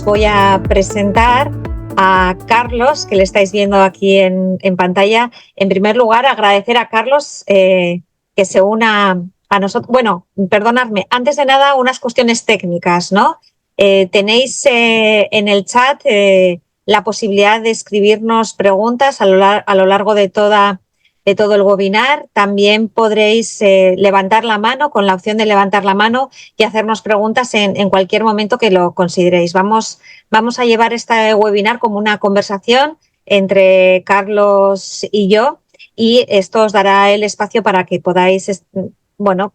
os voy a presentar a Carlos, que le estáis viendo aquí en pantalla. En primer lugar, agradecer a Carlos que se una a nosotros. Bueno, perdonadme, antes de nada, unas cuestiones técnicas, ¿no? Tenéis en el chat la posibilidad de escribirnos preguntas a lo largo de todo el webinar. También podréis levantar la mano, con la opción de levantar la mano, y hacernos preguntas en cualquier momento que lo consideréis. Vamos a llevar este webinar como una conversación entre Carlos y yo, y esto os dará el espacio para que podáis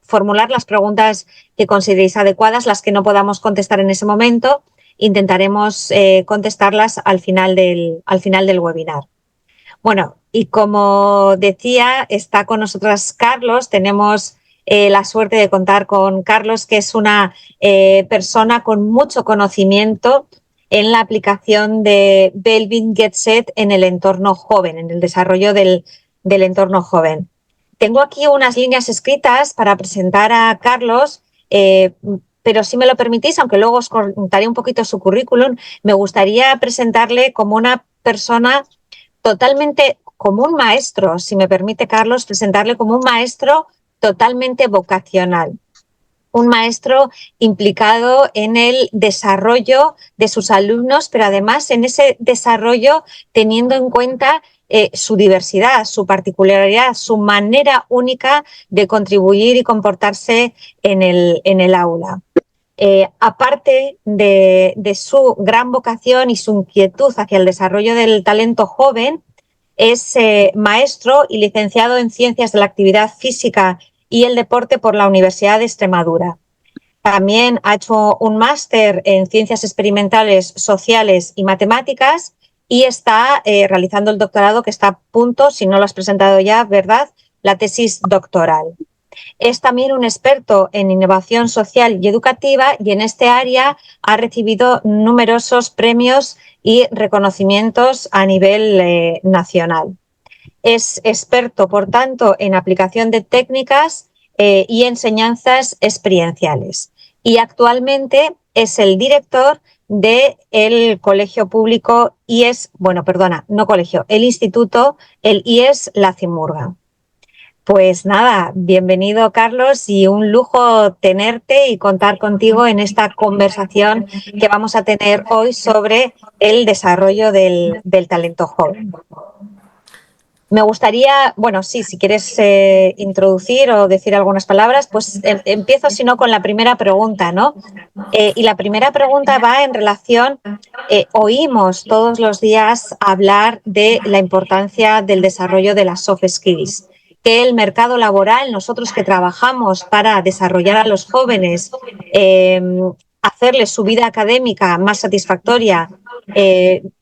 formular las preguntas que consideréis adecuadas. Las que no podamos contestar en ese momento, intentaremos contestarlas al final del webinar. Bueno, y como decía, está con nosotras Carlos. Tenemos la suerte de contar con Carlos, que es una persona con mucho conocimiento en la aplicación de Belbin GetSet en el entorno joven, en el desarrollo del entorno joven. Tengo aquí unas líneas escritas para presentar a Carlos, pero si me lo permitís, aunque luego os contaré un poquito su currículum, me gustaría presentarle como una persona totalmente, como un maestro, si me permite, Carlos, presentarle como un maestro totalmente vocacional. Un maestro implicado en el desarrollo de sus alumnos, pero además en ese desarrollo teniendo en cuenta su diversidad, su particularidad, su manera única de contribuir y comportarse en el aula. Aparte de su gran vocación y su inquietud hacia el desarrollo del talento joven, es maestro y licenciado en Ciencias de la Actividad Física y el Deporte por la Universidad de Extremadura. También ha hecho un máster en Ciencias Experimentales, Sociales y Matemáticas, y está realizando el doctorado, que está a punto, si no lo has presentado ya, ¿verdad?, la tesis doctoral. Es también un experto en innovación social y educativa, y en este área ha recibido numerosos premios y reconocimientos a nivel nacional. Es experto, por tanto, en aplicación de técnicas y enseñanzas experienciales. Y actualmente es el director del colegio público IES, el instituto, el IES La Cimurga. Pues nada, bienvenido, Carlos, y un lujo tenerte y contar contigo en esta conversación que vamos a tener hoy sobre el desarrollo del talento joven. Me gustaría, si quieres introducir o decir algunas palabras, pues empiezo, si no, con la primera pregunta, ¿no? Y la primera pregunta va en relación, oímos todos los días hablar de la importancia del desarrollo de las soft skills, que el mercado laboral, nosotros que trabajamos para desarrollar a los jóvenes, hacerles su vida académica más satisfactoria,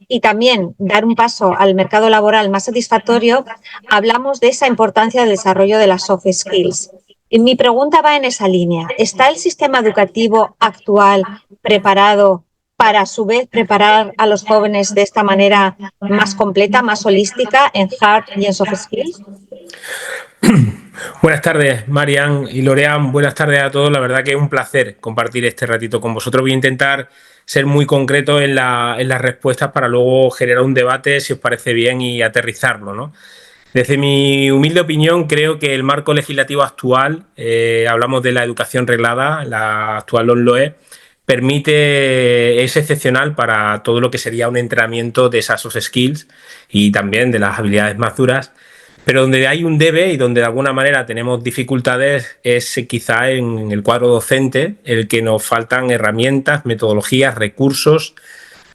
y también dar un paso al mercado laboral más satisfactorio, hablamos de esa importancia del desarrollo de las soft skills. Y mi pregunta va en esa línea. ¿Está el sistema educativo actual preparado para, a su vez, preparar a los jóvenes de esta manera más completa, más holística, en hard y en soft skills? Buenas tardes, Marian y Lorean. Buenas tardes a todos. La verdad que es un placer compartir este ratito con vosotros. Voy a intentar ser muy concreto en las respuestas para luego generar un debate, si os parece bien, y aterrizarlo, ¿no? Desde mi humilde opinión, creo que el marco legislativo actual, hablamos de la educación reglada, la actual LOMLOE, es excepcional para todo lo que sería un entrenamiento de esas soft skills y también de las habilidades más duras. Pero donde hay un debe y donde de alguna manera tenemos dificultades es quizá en el cuadro docente, el que nos faltan herramientas, metodologías, recursos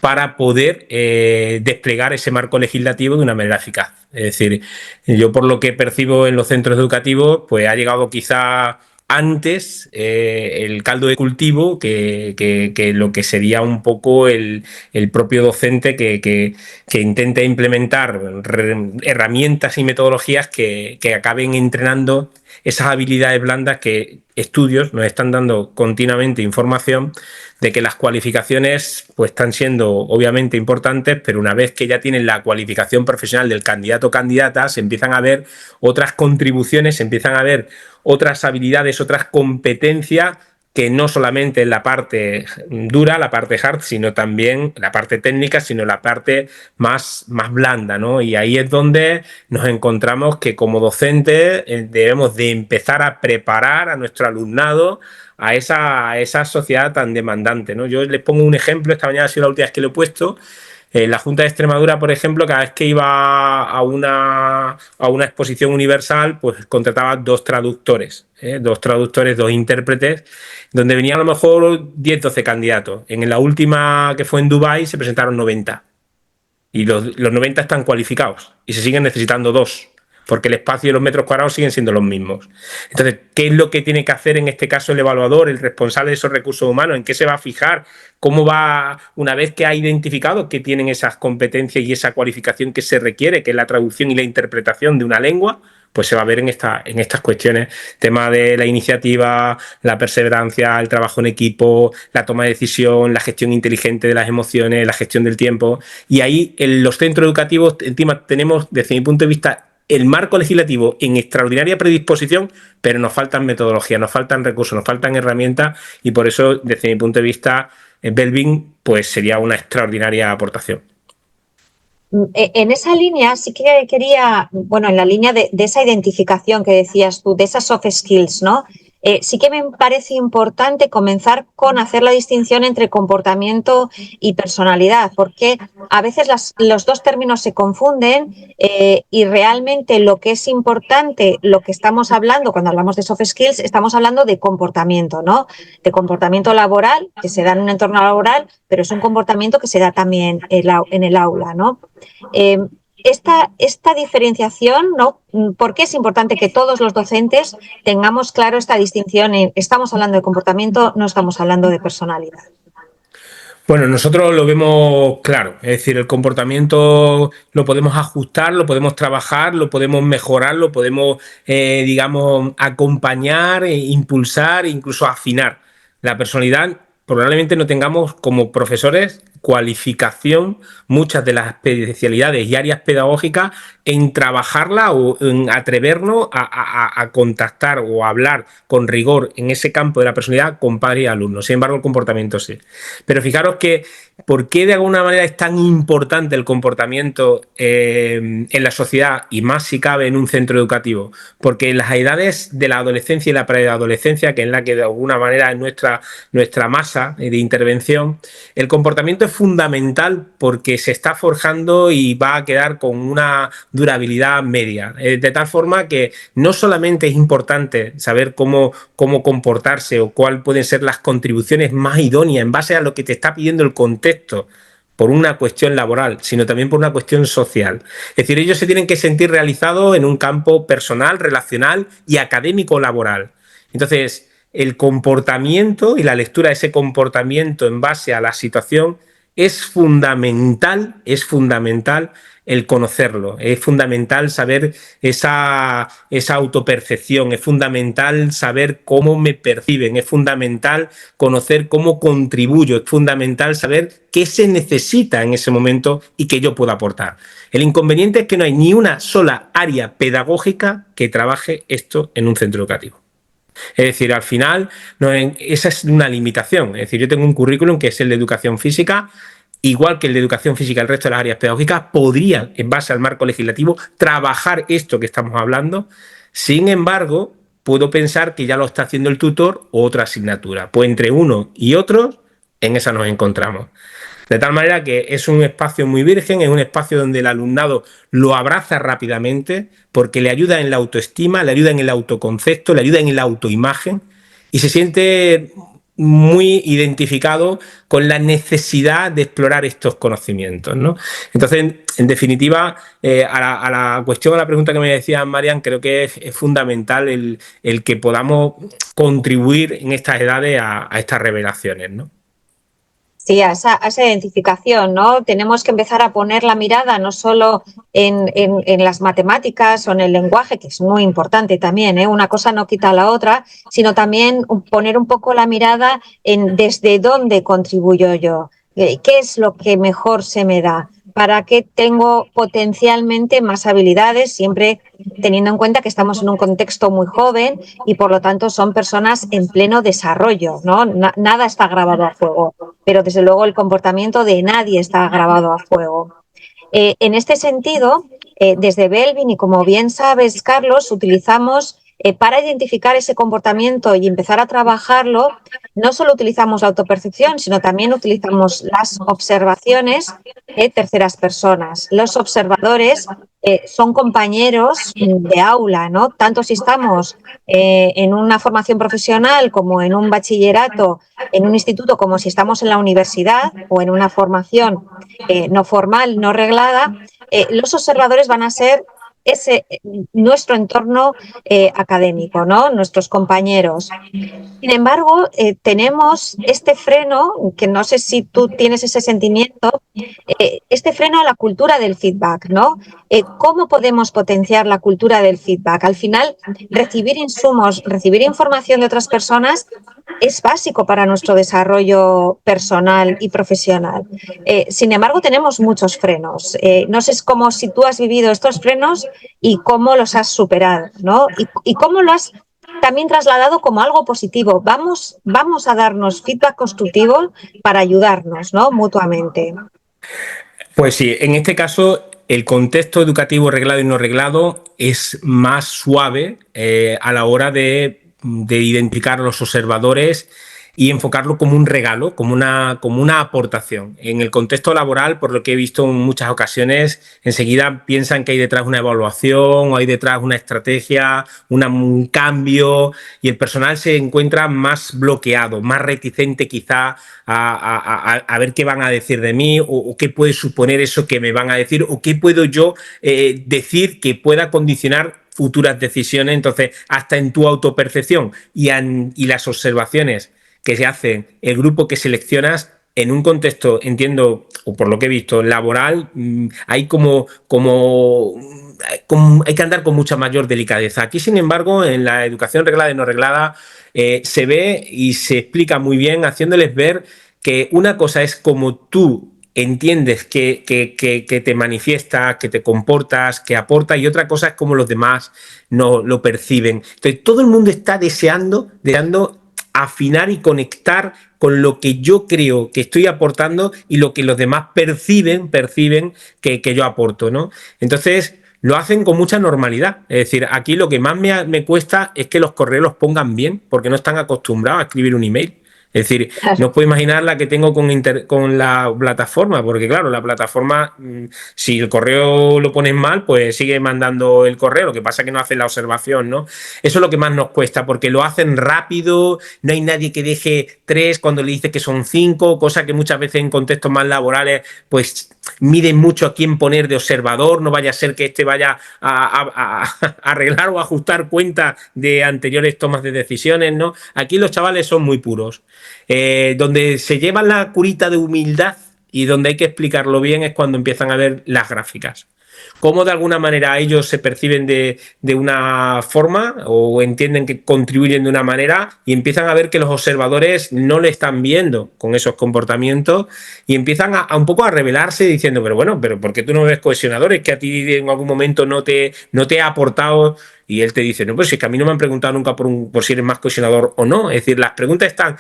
para poder desplegar ese marco legislativo de una manera eficaz. Es decir, yo por lo que percibo en los centros educativos, pues ha llegado quizá antes el caldo de cultivo que lo que sería un poco el propio docente que intente implementar herramientas y metodologías que acaben entrenando esas habilidades blandas que estudios nos están dando continuamente información de que las cualificaciones pues están siendo obviamente importantes, pero una vez que ya tienen la cualificación profesional del candidato o candidata, se empiezan a ver otras contribuciones, se empiezan a ver otras habilidades, otras competencias que no solamente es la parte dura, la parte hard, sino también la parte técnica, sino la parte más blanda, ¿no? Y ahí es donde nos encontramos que como docentes debemos de empezar a preparar a nuestro alumnado a esa sociedad tan demandante, ¿no? Yo les pongo un ejemplo, esta mañana ha sido la última vez que lo he puesto. La Junta de Extremadura, por ejemplo, cada vez que iba a una exposición universal, pues contrataba dos traductores, dos intérpretes, donde venían a lo mejor 10, 12 candidatos. En la última, que fue en Dubái, se presentaron 90. Y los 90 están cualificados y se siguen necesitando dos, porque el espacio y los metros cuadrados siguen siendo los mismos. Entonces, ¿qué es lo que tiene que hacer en este caso el evaluador, el responsable de esos recursos humanos? ¿En qué se va a fijar? ¿Cómo va, una vez que ha identificado que tienen esas competencias y esa cualificación que se requiere, que es la traducción y la interpretación de una lengua? Pues se va a ver en estas cuestiones, tema de la iniciativa, la perseverancia, el trabajo en equipo, la toma de decisión, la gestión inteligente de las emociones, la gestión del tiempo. Y ahí en los centros educativos encima tenemos, desde mi punto de vista, el marco legislativo en extraordinaria predisposición, pero nos faltan metodologías, nos faltan recursos, nos faltan herramientas, y por eso, desde mi punto de vista, Belbin pues sería una extraordinaria aportación. En esa línea sí que quería, bueno, en la línea de esa identificación que decías tú, de esas soft skills, ¿no? Sí que me parece importante comenzar con hacer la distinción entre comportamiento y personalidad, porque a veces los dos términos se confunden y realmente lo que es importante, lo que estamos hablando cuando hablamos de soft skills, estamos hablando de comportamiento, ¿no? De comportamiento laboral, que se da en un entorno laboral, pero es un comportamiento que se da también en el aula, ¿no? Esta diferenciación, ¿no? ¿Por qué es importante que todos los docentes tengamos claro esta distinción? Estamos hablando de comportamiento, no estamos hablando de personalidad. Bueno, nosotros lo vemos claro, es decir, el comportamiento lo podemos ajustar, lo podemos trabajar, lo podemos mejorar, lo podemos, digamos, acompañar, impulsar e incluso afinar. La personalidad probablemente no tengamos como profesores cualificación, muchas de las especialidades y áreas pedagógicas, en trabajarla o en atrevernos a contactar o a hablar con rigor en ese campo de la personalidad con padres y alumnos. Sin embargo, el comportamiento sí. Pero fijaros que ¿por qué de alguna manera es tan importante el comportamiento en la sociedad y más si cabe en un centro educativo? Porque en las edades de la adolescencia y la preadolescencia, que es la que de alguna manera es nuestra masa de intervención, el comportamiento es fundamental porque se está forjando y va a quedar con una durabilidad media. De tal forma que no solamente es importante saber cómo comportarse o cuáles pueden ser las contribuciones más idóneas en base a lo que te está pidiendo el contexto por una cuestión laboral, sino también por una cuestión social. Es decir, ellos se tienen que sentir realizados en un campo personal, relacional y académico laboral. Entonces, el comportamiento y la lectura de ese comportamiento en base a la situación es fundamental el conocerlo, es fundamental saber esa autopercepción, es fundamental saber cómo me perciben, es fundamental conocer cómo contribuyo, es fundamental saber qué se necesita en ese momento y qué yo puedo aportar. El inconveniente es que no hay ni una sola área pedagógica que trabaje esto en un centro educativo. Es decir, al final, esa es una limitación. Es decir, yo tengo un currículum que es el de educación física, igual que el de educación física, el resto de las áreas pedagógicas podrían, en base al marco legislativo, trabajar esto que estamos hablando. Sin embargo, puedo pensar que ya lo está haciendo el tutor o otra asignatura. Pues entre uno y otro, en esa nos encontramos. De tal manera que es un espacio muy virgen, es un espacio donde el alumnado lo abraza rápidamente porque le ayuda en la autoestima, le ayuda en el autoconcepto, le ayuda en la autoimagen y se siente muy identificado con la necesidad de explorar estos conocimientos, ¿no? Entonces, en definitiva, a la cuestión, a la pregunta que me decía Marian, creo que es fundamental el que podamos contribuir en estas edades a estas revelaciones, ¿no? Sí, a esa identificación, ¿no? Tenemos que empezar a poner la mirada no solo en las matemáticas o en el lenguaje, que es muy importante también, ¿eh? Una cosa no quita a la otra, sino también poner un poco la mirada en desde dónde contribuyo yo, qué es lo que mejor se me da. para qué tengo potencialmente más habilidades, siempre teniendo en cuenta que estamos en un contexto muy joven y por lo tanto son personas en pleno desarrollo, ¿no? Nada está grabado a fuego, pero desde luego el comportamiento de nadie está grabado a fuego. En este sentido, desde Belvin, y como bien sabes, Carlos, utilizamos para identificar ese comportamiento y empezar a trabajarlo, no solo utilizamos la autopercepción, sino también utilizamos las observaciones de terceras personas. Los observadores son compañeros de aula, ¿no? Tanto si estamos en una formación profesional como en un bachillerato, en un instituto, como si estamos en la universidad o en una formación no formal, no reglada, los observadores van a ser nuestro entorno académico, ¿no? Nuestros compañeros. Sin embargo, tenemos este freno, que no sé si tú tienes ese sentimiento, este freno a la cultura del feedback, ¿no? ¿Cómo podemos potenciar la cultura del feedback? Al final, recibir insumos, recibir información de otras personas es básico para nuestro desarrollo personal y profesional. Sin embargo, tenemos muchos frenos. No sé cómo si tú has vivido estos frenos y cómo los has superado, ¿no? Y cómo lo has también trasladado como algo positivo. Vamos a darnos feedback constructivo para ayudarnos, ¿no? Mutuamente. Pues sí, en este caso el contexto educativo reglado y no reglado es más suave a la hora de identificar a los observadores y enfocarlo como un regalo, como una aportación. En el contexto laboral, por lo que he visto en muchas ocasiones, enseguida piensan que hay detrás una evaluación o hay detrás una estrategia, un cambio, y el personal se encuentra más bloqueado, más reticente quizá a ver qué van a decir de mí o qué puede suponer eso que me van a decir o qué puedo yo decir que pueda condicionar futuras decisiones. Entonces, hasta en tu autopercepción y las observaciones que se hacen, el grupo que seleccionas, en un contexto, entiendo, o por lo que he visto, laboral, hay hay que andar con mucha mayor delicadeza. Aquí, sin embargo, en la educación reglada y no reglada, se ve y se explica muy bien, haciéndoles ver que una cosa es como tú entiendes que te manifiestas, que te comportas, que aportas, y otra cosa es como los demás no lo perciben. Entonces, todo el mundo está deseando afinar y conectar con lo que yo creo que estoy aportando y lo que los demás perciben que yo aporto, ¿no? Entonces, lo hacen con mucha normalidad. Es decir, aquí lo que más me cuesta es que los correos los pongan bien, porque no están acostumbrados a escribir un email. Es decir, no os puedo imaginar la que tengo con la plataforma, porque claro, la plataforma, si el correo lo pones mal, pues sigue mandando el correo, lo que pasa es que no hacen la observación, ¿no? Eso es lo que más nos cuesta, porque lo hacen rápido, no hay nadie que deje 3 cuando le dice que son 5, cosa que muchas veces en contextos más laborales, pues miden mucho a quién poner de observador, no vaya a ser que este vaya a arreglar o ajustar cuentas de anteriores tomas de decisiones, ¿no? Aquí los chavales son muy puros. Donde se llevan la curita de humildad y donde hay que explicarlo bien es cuando empiezan a ver las gráficas. Cómo de alguna manera ellos se perciben de una forma o entienden que contribuyen de una manera y empiezan a ver que los observadores no le están viendo con esos comportamientos y empiezan a un poco a rebelarse diciendo, pero bueno, pero ¿por qué tú no ves cohesionadores? Que a ti en algún momento no te ha aportado. Y él te dice, no, pues si es que a mí no me han preguntado nunca por si eres más cohesionador o no. Es decir, las preguntas están.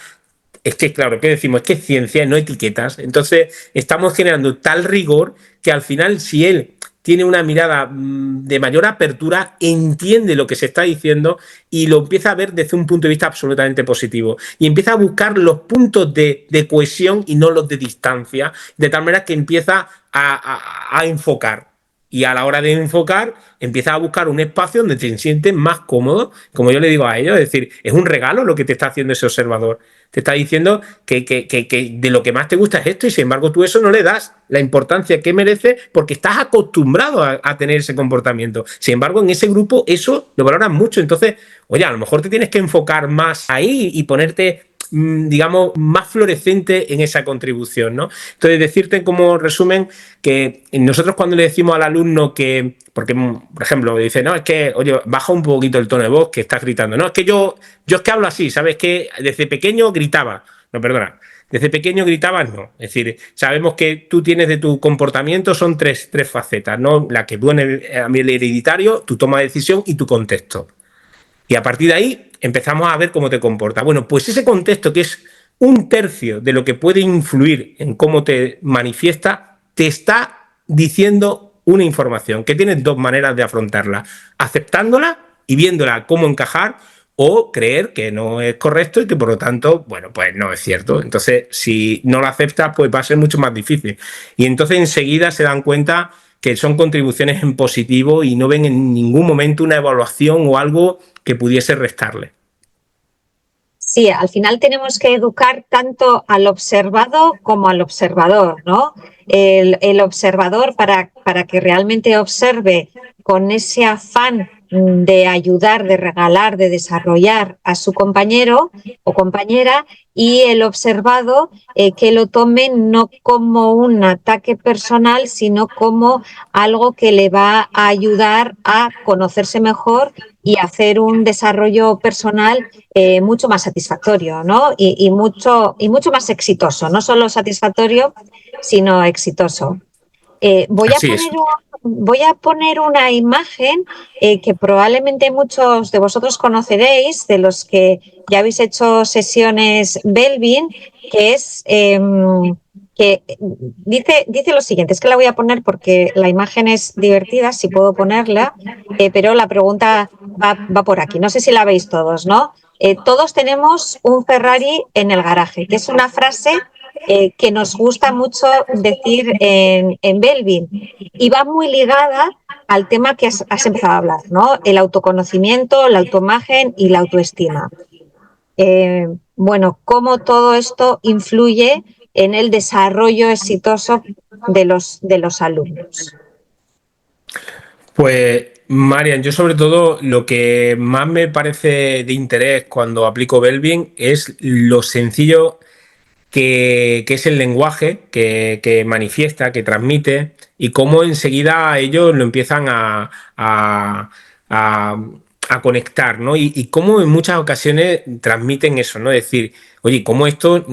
Es que, claro, ¿qué decimos? Es que es ciencia, no etiquetas. Entonces, estamos generando tal rigor que al final, si él tiene una mirada de mayor apertura, entiende lo que se está diciendo y lo empieza a ver desde un punto de vista absolutamente positivo. Y empieza a buscar los puntos de cohesión y no los de distancia, de tal manera que empieza a enfocar. Y a la hora de enfocar, empiezas a buscar un espacio donde te sientes más cómodo, como yo le digo a ellos, es decir, es un regalo lo que te está haciendo ese observador. Te está diciendo que de lo que más te gusta es esto y sin embargo tú eso no le das la importancia que merece porque estás acostumbrado a tener ese comportamiento. Sin embargo, en ese grupo eso lo valoran mucho. Entonces, oye, a lo mejor te tienes que enfocar más ahí y ponerte, digamos, más florecente en esa contribución, ¿no? Entonces, decirte como resumen que nosotros cuando le decimos al alumno que, porque, por ejemplo, dice, no, es que, oye, baja un poquito el tono de voz que estás gritando. No, es que yo es que hablo así, ¿sabes? Que desde pequeño gritaba. No, perdona. Desde pequeño gritabas, no. Es decir, sabemos que tú tienes de tu comportamiento, son tres facetas, ¿no? La que tú en el hereditario, tu toma de decisión y tu contexto. Y a partir de ahí empezamos a ver cómo te comportas. Bueno, pues ese contexto, que es un tercio de lo que puede influir en cómo te manifiesta, te está diciendo una información que tienes dos maneras de afrontarla: aceptándola y viéndola cómo encajar, o creer que no es correcto y que por lo tanto, bueno, pues no es cierto. Entonces, si no lo aceptas, pues va a ser mucho más difícil. Y entonces enseguida se dan cuenta que son contribuciones en positivo y no ven en ningún momento una evaluación o algo que pudiese restarle. Sí, al final tenemos que educar tanto al observado como al observador, ¿no? El observador para que realmente observe con ese afán de ayudar, de regalar, de desarrollar a su compañero o compañera, y el observado que lo tome no como un ataque personal, sino como algo que le va a ayudar a conocerse mejor y hacer un desarrollo personal mucho más satisfactorio, ¿no? Y mucho más exitoso, no solo satisfactorio, sino exitoso. Así es. Voy a poner una imagen que probablemente muchos de vosotros conoceréis, de los que ya habéis hecho sesiones Belbin, que es que dice lo siguiente. Es que la voy a poner porque la imagen es divertida, si puedo ponerla, pero la pregunta va por aquí. No sé si la veis todos, ¿no? Todos tenemos un Ferrari en el garaje, que es una frase que nos gusta mucho decir en Belvin, y va muy ligada al tema que has empezado a hablar, ¿no? El autoconocimiento, la autoimagen y la autoestima. Bueno, cómo todo esto influye en el desarrollo exitoso de los alumnos. Pues, Marian, yo sobre todo lo que más me parece de interés cuando aplico Belbin es lo sencillo que es el lenguaje que manifiesta, que transmite, y cómo enseguida ellos lo empiezan a, a conectar, ¿no? Y cómo en muchas ocasiones transmiten eso, ¿no? Es decir, oye, ¿cómo esto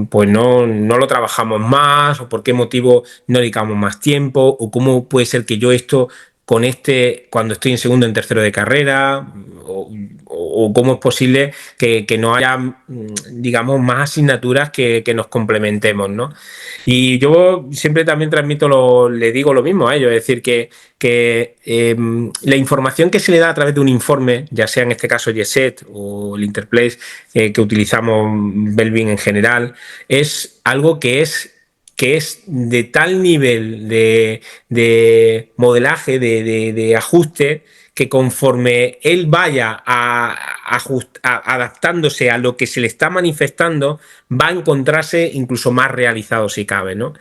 pues no lo trabajamos más? ¿O por qué motivo no dedicamos más tiempo? ¿O cómo puede ser que yo esto conecte cuando estoy en segundo o en tercero de carrera? O cómo es posible que no haya, digamos, más asignaturas que nos complementemos, ¿no? Y yo siempre también le digo lo mismo a ellos, es decir, que la información que se le da a través de un informe, ya sea en este caso YESET o el Interplace que utilizamos Belbin en general, es algo que es de tal nivel de modelaje, de ajuste, que conforme él vaya adaptándose a lo que se le está manifestando, va a encontrarse incluso más realizado si cabe, ¿no?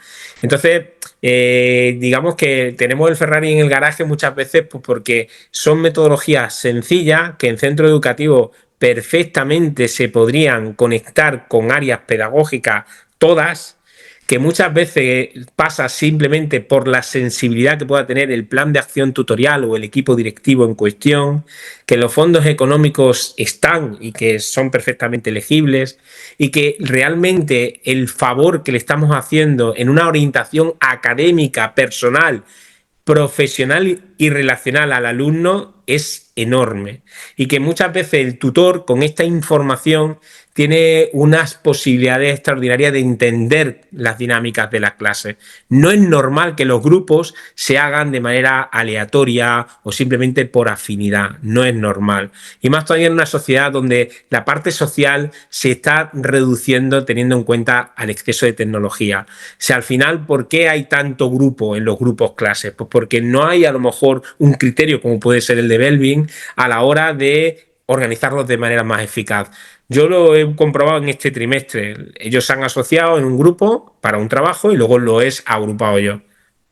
Entonces, digamos que tenemos el Ferrari en el garaje muchas veces pues porque son metodologías sencillas que en centro educativo perfectamente se podrían conectar con áreas pedagógicas todas, que muchas veces pasa simplemente por la sensibilidad que pueda tener el plan de acción tutorial o el equipo directivo en cuestión, que los fondos económicos están y que son perfectamente elegibles, y que realmente el favor que le estamos haciendo en una orientación académica, personal, profesional y relacional al alumno es enorme, y que muchas veces el tutor con esta información tiene unas posibilidades extraordinarias de entender las dinámicas de las clases. No es normal que los grupos se hagan de manera aleatoria o simplemente por afinidad, no es normal. Y más todavía en una sociedad donde la parte social se está reduciendo teniendo en cuenta al exceso de tecnología. O sea, al final, ¿por qué hay tanto grupo en los grupos clases? Pues porque no hay a lo mejor un criterio como puede ser el de Belbin a la hora de organizarlos de manera más eficaz. Yo lo he comprobado en este trimestre. Ellos se han asociado en un grupo para un trabajo y luego lo he agrupado yo.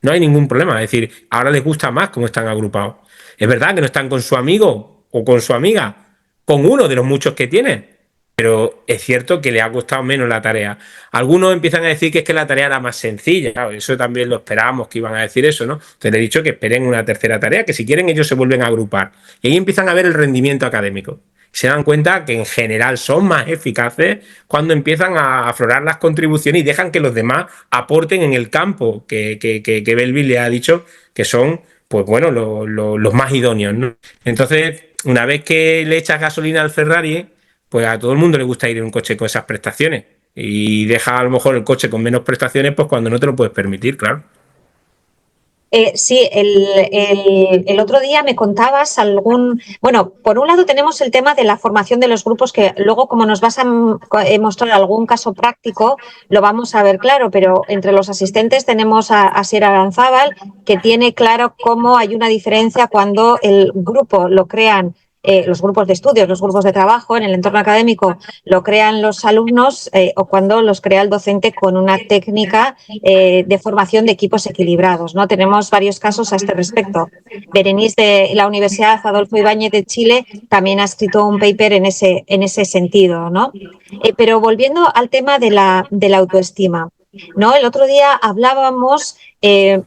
No hay ningún problema. Es decir, ahora les gusta más cómo están agrupados. Es verdad que no están con su amigo o con su amiga, con uno de los muchos que tienen, pero es cierto que le ha costado menos la tarea. Algunos empiezan a decir que es que la tarea era más sencilla. Claro, eso también lo esperábamos que iban a decir eso, ¿no? Entonces les he dicho que esperen una tercera tarea, que si quieren ellos se vuelven a agrupar. Y ahí empiezan a ver el rendimiento académico. Se dan cuenta que en general son más eficaces cuando empiezan a aflorar las contribuciones y dejan que los demás aporten en el campo que Belleville le ha dicho que son, pues bueno, los más idóneos, ¿no? Entonces, una vez que le echas gasolina al Ferrari, pues a todo el mundo le gusta ir en un coche con esas prestaciones. Y deja a lo mejor el coche con menos prestaciones, pues cuando no te lo puedes permitir, claro. Sí, el otro día me contabas algún. Bueno, por un lado tenemos el tema de la formación de los grupos, que luego, como nos vas a mostrar algún caso práctico, lo vamos a ver claro, pero entre los asistentes tenemos a Sierra Aranzábal, que tiene claro cómo hay una diferencia cuando el grupo lo crean. Los grupos de estudios, los grupos de trabajo en el entorno académico lo crean los alumnos o cuando los crea el docente con una técnica de formación de equipos equilibrados, ¿no? Tenemos varios casos a este respecto. Berenice de la Universidad Adolfo Ibáñez de Chile también ha escrito un paper en ese sentido, ¿no? Pero volviendo al tema de la autoestima, ¿no? El otro día hablábamos,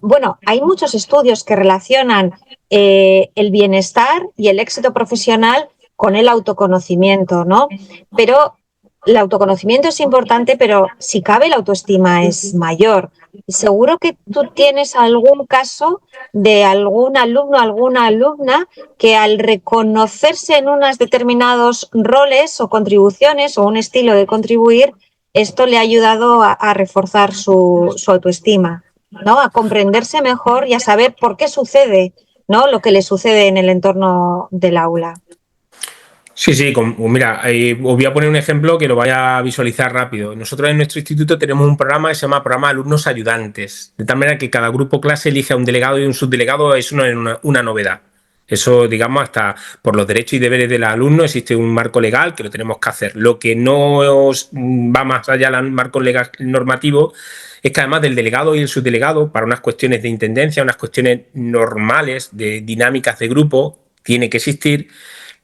bueno, hay muchos estudios que relacionan el bienestar y el éxito profesional con el autoconocimiento, ¿no? Pero el autoconocimiento es importante, pero si cabe la autoestima es mayor. Seguro que tú tienes algún caso de algún alumno, alguna alumna que al reconocerse en unos determinados roles o contribuciones o un estilo de contribuir, esto le ha ayudado a reforzar su autoestima, ¿no? A comprenderse mejor y a saber por qué sucede, ¿no? Lo que le sucede en el entorno del aula. Sí, sí, mira, os voy a poner un ejemplo que lo vaya a visualizar rápido. Nosotros en nuestro instituto tenemos un programa que se llama Programa de Alumnos Ayudantes, de tal manera que cada grupo clase elige a un delegado y un subdelegado, es una novedad. Eso, digamos, hasta por los derechos y deberes del alumno existe un marco legal que lo tenemos que hacer. Lo que no va más allá del marco legal normativo es que además del delegado y el subdelegado, para unas cuestiones de intendencia, unas cuestiones normales de dinámicas de grupo, tiene que existir,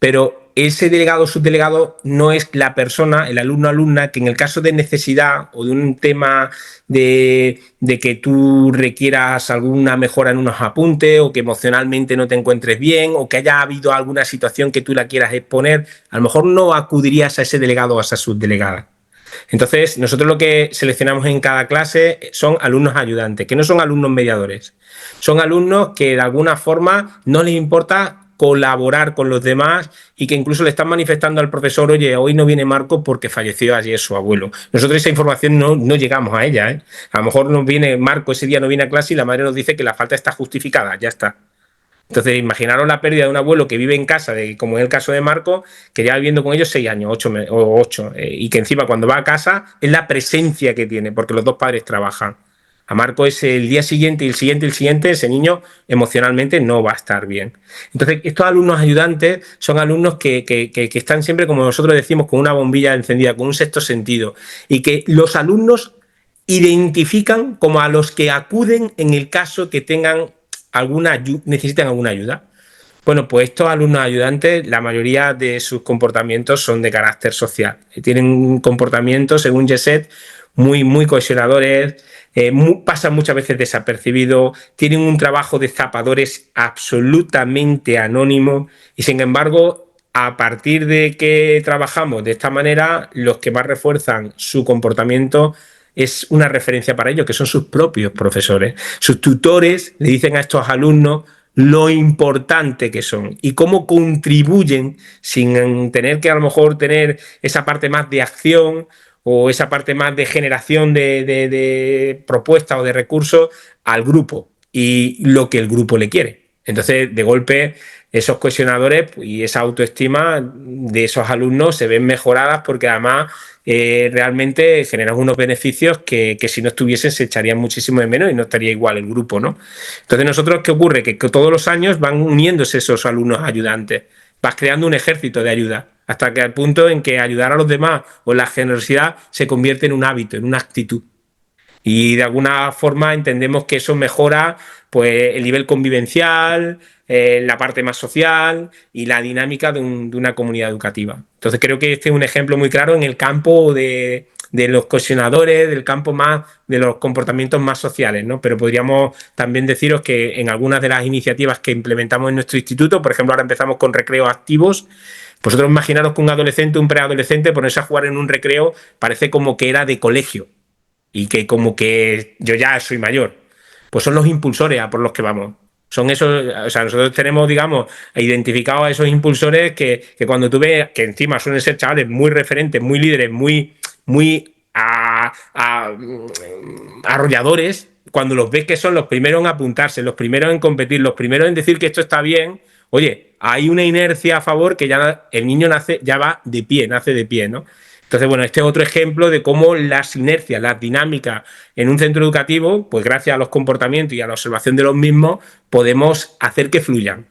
pero ese delegado o subdelegado no es la persona, el alumno o alumna, que en el caso de necesidad o de un tema de que tú requieras alguna mejora en unos apuntes o que emocionalmente no te encuentres bien o que haya habido alguna situación que tú la quieras exponer, a lo mejor no acudirías a ese delegado o a esa subdelegada. Entonces, nosotros lo que seleccionamos en cada clase son alumnos ayudantes, que no son alumnos mediadores. Son alumnos que de alguna forma no les importa colaborar con los demás y que incluso le están manifestando al profesor, oye, hoy no viene Marco porque falleció ayer su abuelo. Nosotros esa información no llegamos a ella, ¿eh? A lo mejor nos viene Marco, ese día no viene a clase y la madre nos dice que la falta está justificada, ya está. Entonces, imaginaros la pérdida de un abuelo que vive en casa, como es el caso de Marco, que lleva viviendo con ellos 6 años, 8, y que encima cuando va a casa es la presencia que tiene, porque los dos padres trabajan. A Marco es el día siguiente y el siguiente y el siguiente, ese niño emocionalmente no va a estar bien. Entonces, estos alumnos ayudantes son alumnos que están siempre, como nosotros decimos, con una bombilla encendida, con un sexto sentido, y que los alumnos identifican como a los que acuden en el caso que tengan necesitan alguna ayuda. Bueno, pues estos alumnos ayudantes, la mayoría de sus comportamientos son de carácter social. Tienen un comportamiento, según Yeset, muy cohesionadores, pasan muchas veces desapercibidos, tienen un trabajo de zapadores absolutamente anónimo y, sin embargo, a partir de que trabajamos de esta manera, los que más refuerzan su comportamiento es una referencia para ellos, que son sus propios profesores. Sus tutores le dicen a estos alumnos lo importante que son y cómo contribuyen sin tener que a lo mejor tener esa parte más de acción o esa parte más de generación de propuestas o de recursos al grupo y lo que el grupo le quiere. Entonces, de golpe, esos cohesionadores y esa autoestima de esos alumnos se ven mejoradas porque además realmente generan unos beneficios que si no estuviesen se echarían muchísimo de menos y no estaría igual el grupo, ¿no? Entonces, nosotros, ¿qué ocurre? Que todos los años van uniéndose esos alumnos ayudantes, vas creando un ejército de ayuda, hasta que al punto en que ayudar a los demás o la generosidad se convierte en un hábito, en una actitud. Y de alguna forma entendemos que eso mejora pues, el nivel convivencial, la parte más social y la dinámica de una comunidad educativa. Entonces creo que este es un ejemplo muy claro en el campo de los cohesionadores, del campo más de los comportamientos más sociales, ¿no? Pero podríamos también deciros que en algunas de las iniciativas que implementamos en nuestro instituto, por ejemplo, ahora empezamos con recreos activos, Vosotros imaginaros que un adolescente, un preadolescente, ponerse a jugar en un recreo parece como que era de colegio y que como que yo ya soy mayor. Pues son los impulsores a por los que vamos. Son esos, o sea, nosotros tenemos, digamos, identificados a esos impulsores que cuando tú ves, que encima suelen ser chavales muy referentes, muy líderes, muy arrolladores, cuando los ves que son los primeros en apuntarse, los primeros en competir, los primeros en decir que esto está bien, oye, hay una inercia a favor que ya el niño nace, ya va de pie, nace de pie, ¿no? Entonces, bueno, este es otro ejemplo de cómo las inercias, las dinámicas en un centro educativo, pues gracias a los comportamientos y a la observación de los mismos, podemos hacer que fluyan.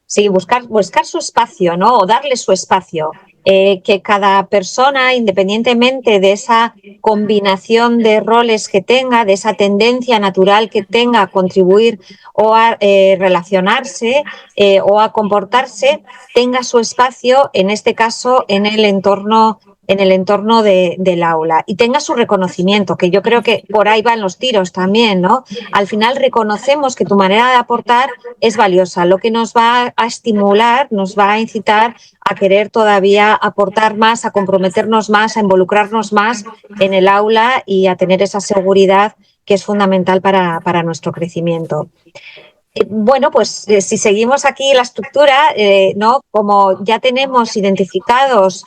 Sí, buscar su espacio, ¿no? O darle su espacio. Que cada persona, independientemente de esa combinación de roles que tenga, de esa tendencia natural que tenga a contribuir o a relacionarse o a comportarse, tenga su espacio, en este caso, en el entorno del aula y tenga su reconocimiento, que yo creo que por ahí van los tiros también, ¿no? Al final reconocemos que tu manera de aportar es valiosa, lo que nos va a estimular, nos va a incitar a querer todavía aportar más, a comprometernos más, a involucrarnos más en el aula y a tener esa seguridad que es fundamental para nuestro crecimiento. Bueno, pues si seguimos aquí la estructura, ¿no? Como ya tenemos identificados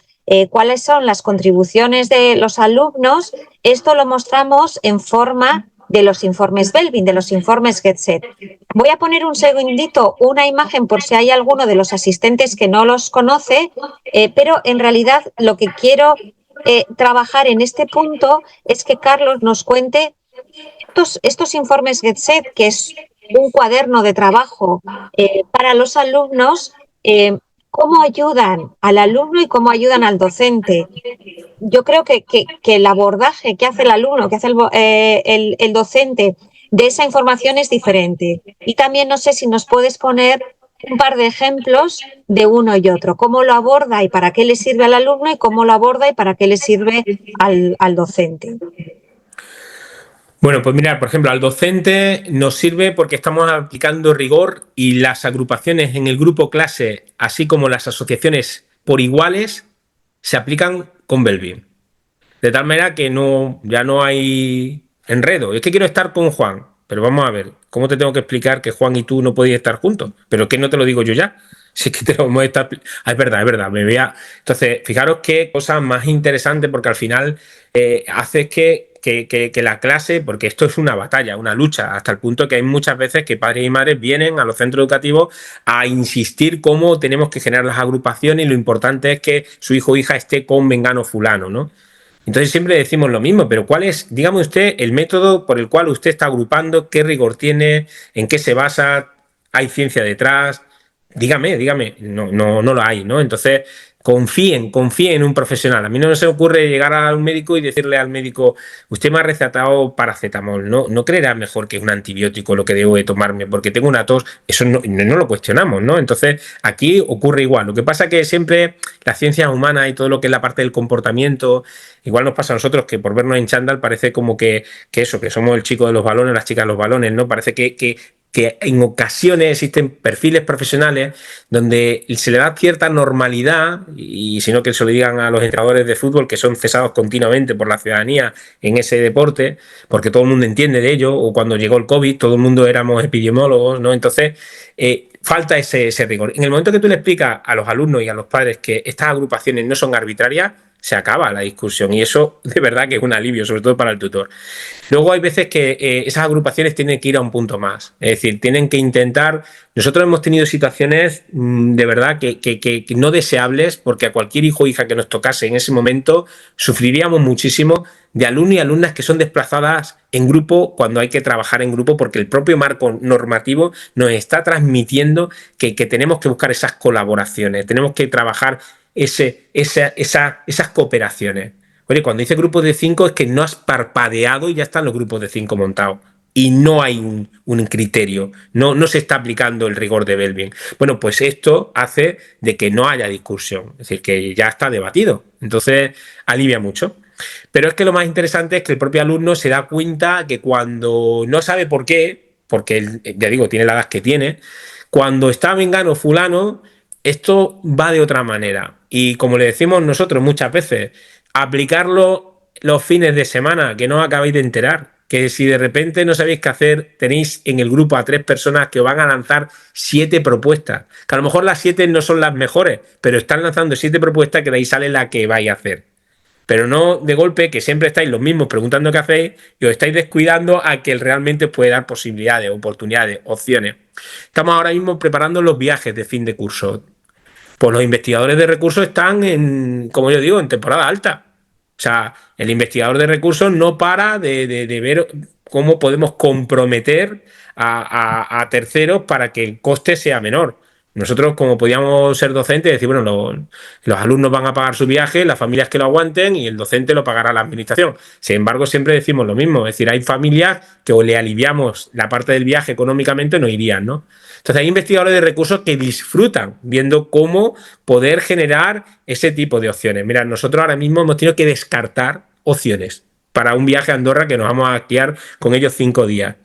cuáles son las contribuciones de los alumnos, esto lo mostramos en forma de los informes Belbin, de los informes GetSet. Voy a poner un segundito, una imagen por si hay alguno de los asistentes que no los conoce, pero en realidad lo que quiero trabajar en este punto es que Carlos nos cuente estos informes GetSet, que es un cuaderno de trabajo para los alumnos, cómo ayudan al alumno y cómo ayudan al docente. Yo creo que el abordaje que hace el alumno, que hace el docente de esa información es diferente. Y también no sé si nos puedes poner un par de ejemplos de uno y otro, cómo lo aborda y para qué le sirve al alumno y cómo lo aborda y para qué le sirve al docente. Bueno, pues mira, por ejemplo, al docente nos sirve porque estamos aplicando rigor y las agrupaciones en el grupo clase, así como las asociaciones por iguales, se aplican con Belbin. De tal manera que ya no hay enredo. Es que quiero estar con Juan, pero vamos a ver, ¿cómo te tengo que explicar que Juan y tú no podéis estar juntos? Pero que no te lo digo yo ya. Si es que te lo hemos estado... es verdad, me vea. Entonces, fijaros qué cosa más interesante, porque al final hace que la clase, porque esto es una batalla, una lucha, hasta el punto que hay muchas veces que padres y madres vienen a los centros educativos a insistir cómo tenemos que generar las agrupaciones y lo importante es que su hijo o hija esté con Mengano fulano, ¿no? Entonces siempre decimos lo mismo, pero ¿cuál es, dígame usted, el método por el cual usted está agrupando? ¿Qué rigor tiene? ¿En qué se basa? ¿Hay ciencia detrás? Dígame, no lo hay, ¿no? Entonces, confíen en un profesional. A mí no se me ocurre llegar a un médico y decirle al médico, usted me ha recetado paracetamol, no creerá mejor que es un antibiótico lo que debo de tomarme porque tengo una tos, eso no lo cuestionamos, ¿no? Entonces, aquí ocurre igual. Lo que pasa es que siempre las ciencias humanas y todo lo que es la parte del comportamiento, igual nos pasa a nosotros que por vernos en chándal parece como que somos el chico de los balones, las chicas de los balones, ¿no? Parece que en ocasiones existen perfiles profesionales donde se le da cierta normalidad, y si no que se lo digan a los entrenadores de fútbol que son cesados continuamente por la ciudadanía en ese deporte, porque todo el mundo entiende de ello, o cuando llegó el COVID todo el mundo éramos epidemiólogos, ¿no? Entonces falta ese rigor. En el momento que tú le explicas a los alumnos y a los padres que estas agrupaciones no son arbitrarias, se acaba la discusión y eso de verdad que es un alivio, sobre todo para el tutor. Luego hay veces que esas agrupaciones tienen que ir a un punto más, es decir, tienen que intentar... Nosotros hemos tenido situaciones de verdad que no deseables, porque a cualquier hijo o hija que nos tocase en ese momento sufriríamos muchísimo de alumnos y alumnas que son desplazadas en grupo cuando hay que trabajar en grupo, porque el propio marco normativo nos está transmitiendo que tenemos que buscar esas colaboraciones, tenemos que trabajar esas cooperaciones. Oye, cuando dice grupos de 5 es que no has parpadeado y ya están los grupos de 5 montados. Y no hay un criterio, no se está aplicando el rigor de Belbin. Bueno, pues esto hace de que no haya discusión, es decir, que ya está debatido. Entonces, alivia mucho. Pero es que lo más interesante es que el propio alumno se da cuenta que cuando no sabe por qué, porque él, ya digo, tiene la edad que tiene, cuando está Mengano fulano, esto va de otra manera. Y como le decimos nosotros muchas veces, aplicarlo los fines de semana, que no os acabáis de enterar. Que si de repente no sabéis qué hacer, tenéis en el grupo a 3 personas que os van a lanzar 7 propuestas. Que a lo mejor las 7 no son las mejores, pero están lanzando 7 propuestas que de ahí sale la que vais a hacer. Pero no de golpe que siempre estáis los mismos preguntando qué hacéis y os estáis descuidando a que él realmente puede dar posibilidades, oportunidades, opciones. Estamos ahora mismo preparando los viajes de fin de curso. Pues los investigadores de recursos están en, como yo digo, en temporada alta. O sea, el investigador de recursos no para de ver cómo podemos comprometer a terceros para que el coste sea menor. Nosotros, como podíamos ser docentes, decir, bueno, los alumnos van a pagar su viaje, las familias que lo aguanten y el docente lo pagará la administración. Sin embargo, siempre decimos lo mismo, es decir, hay familias que o le aliviamos la parte del viaje económicamente o no irían, ¿no? Entonces hay investigadores de recursos que disfrutan viendo cómo poder generar ese tipo de opciones. Mira, nosotros ahora mismo hemos tenido que descartar opciones para un viaje a Andorra que nos vamos a quedar con ellos 5 días.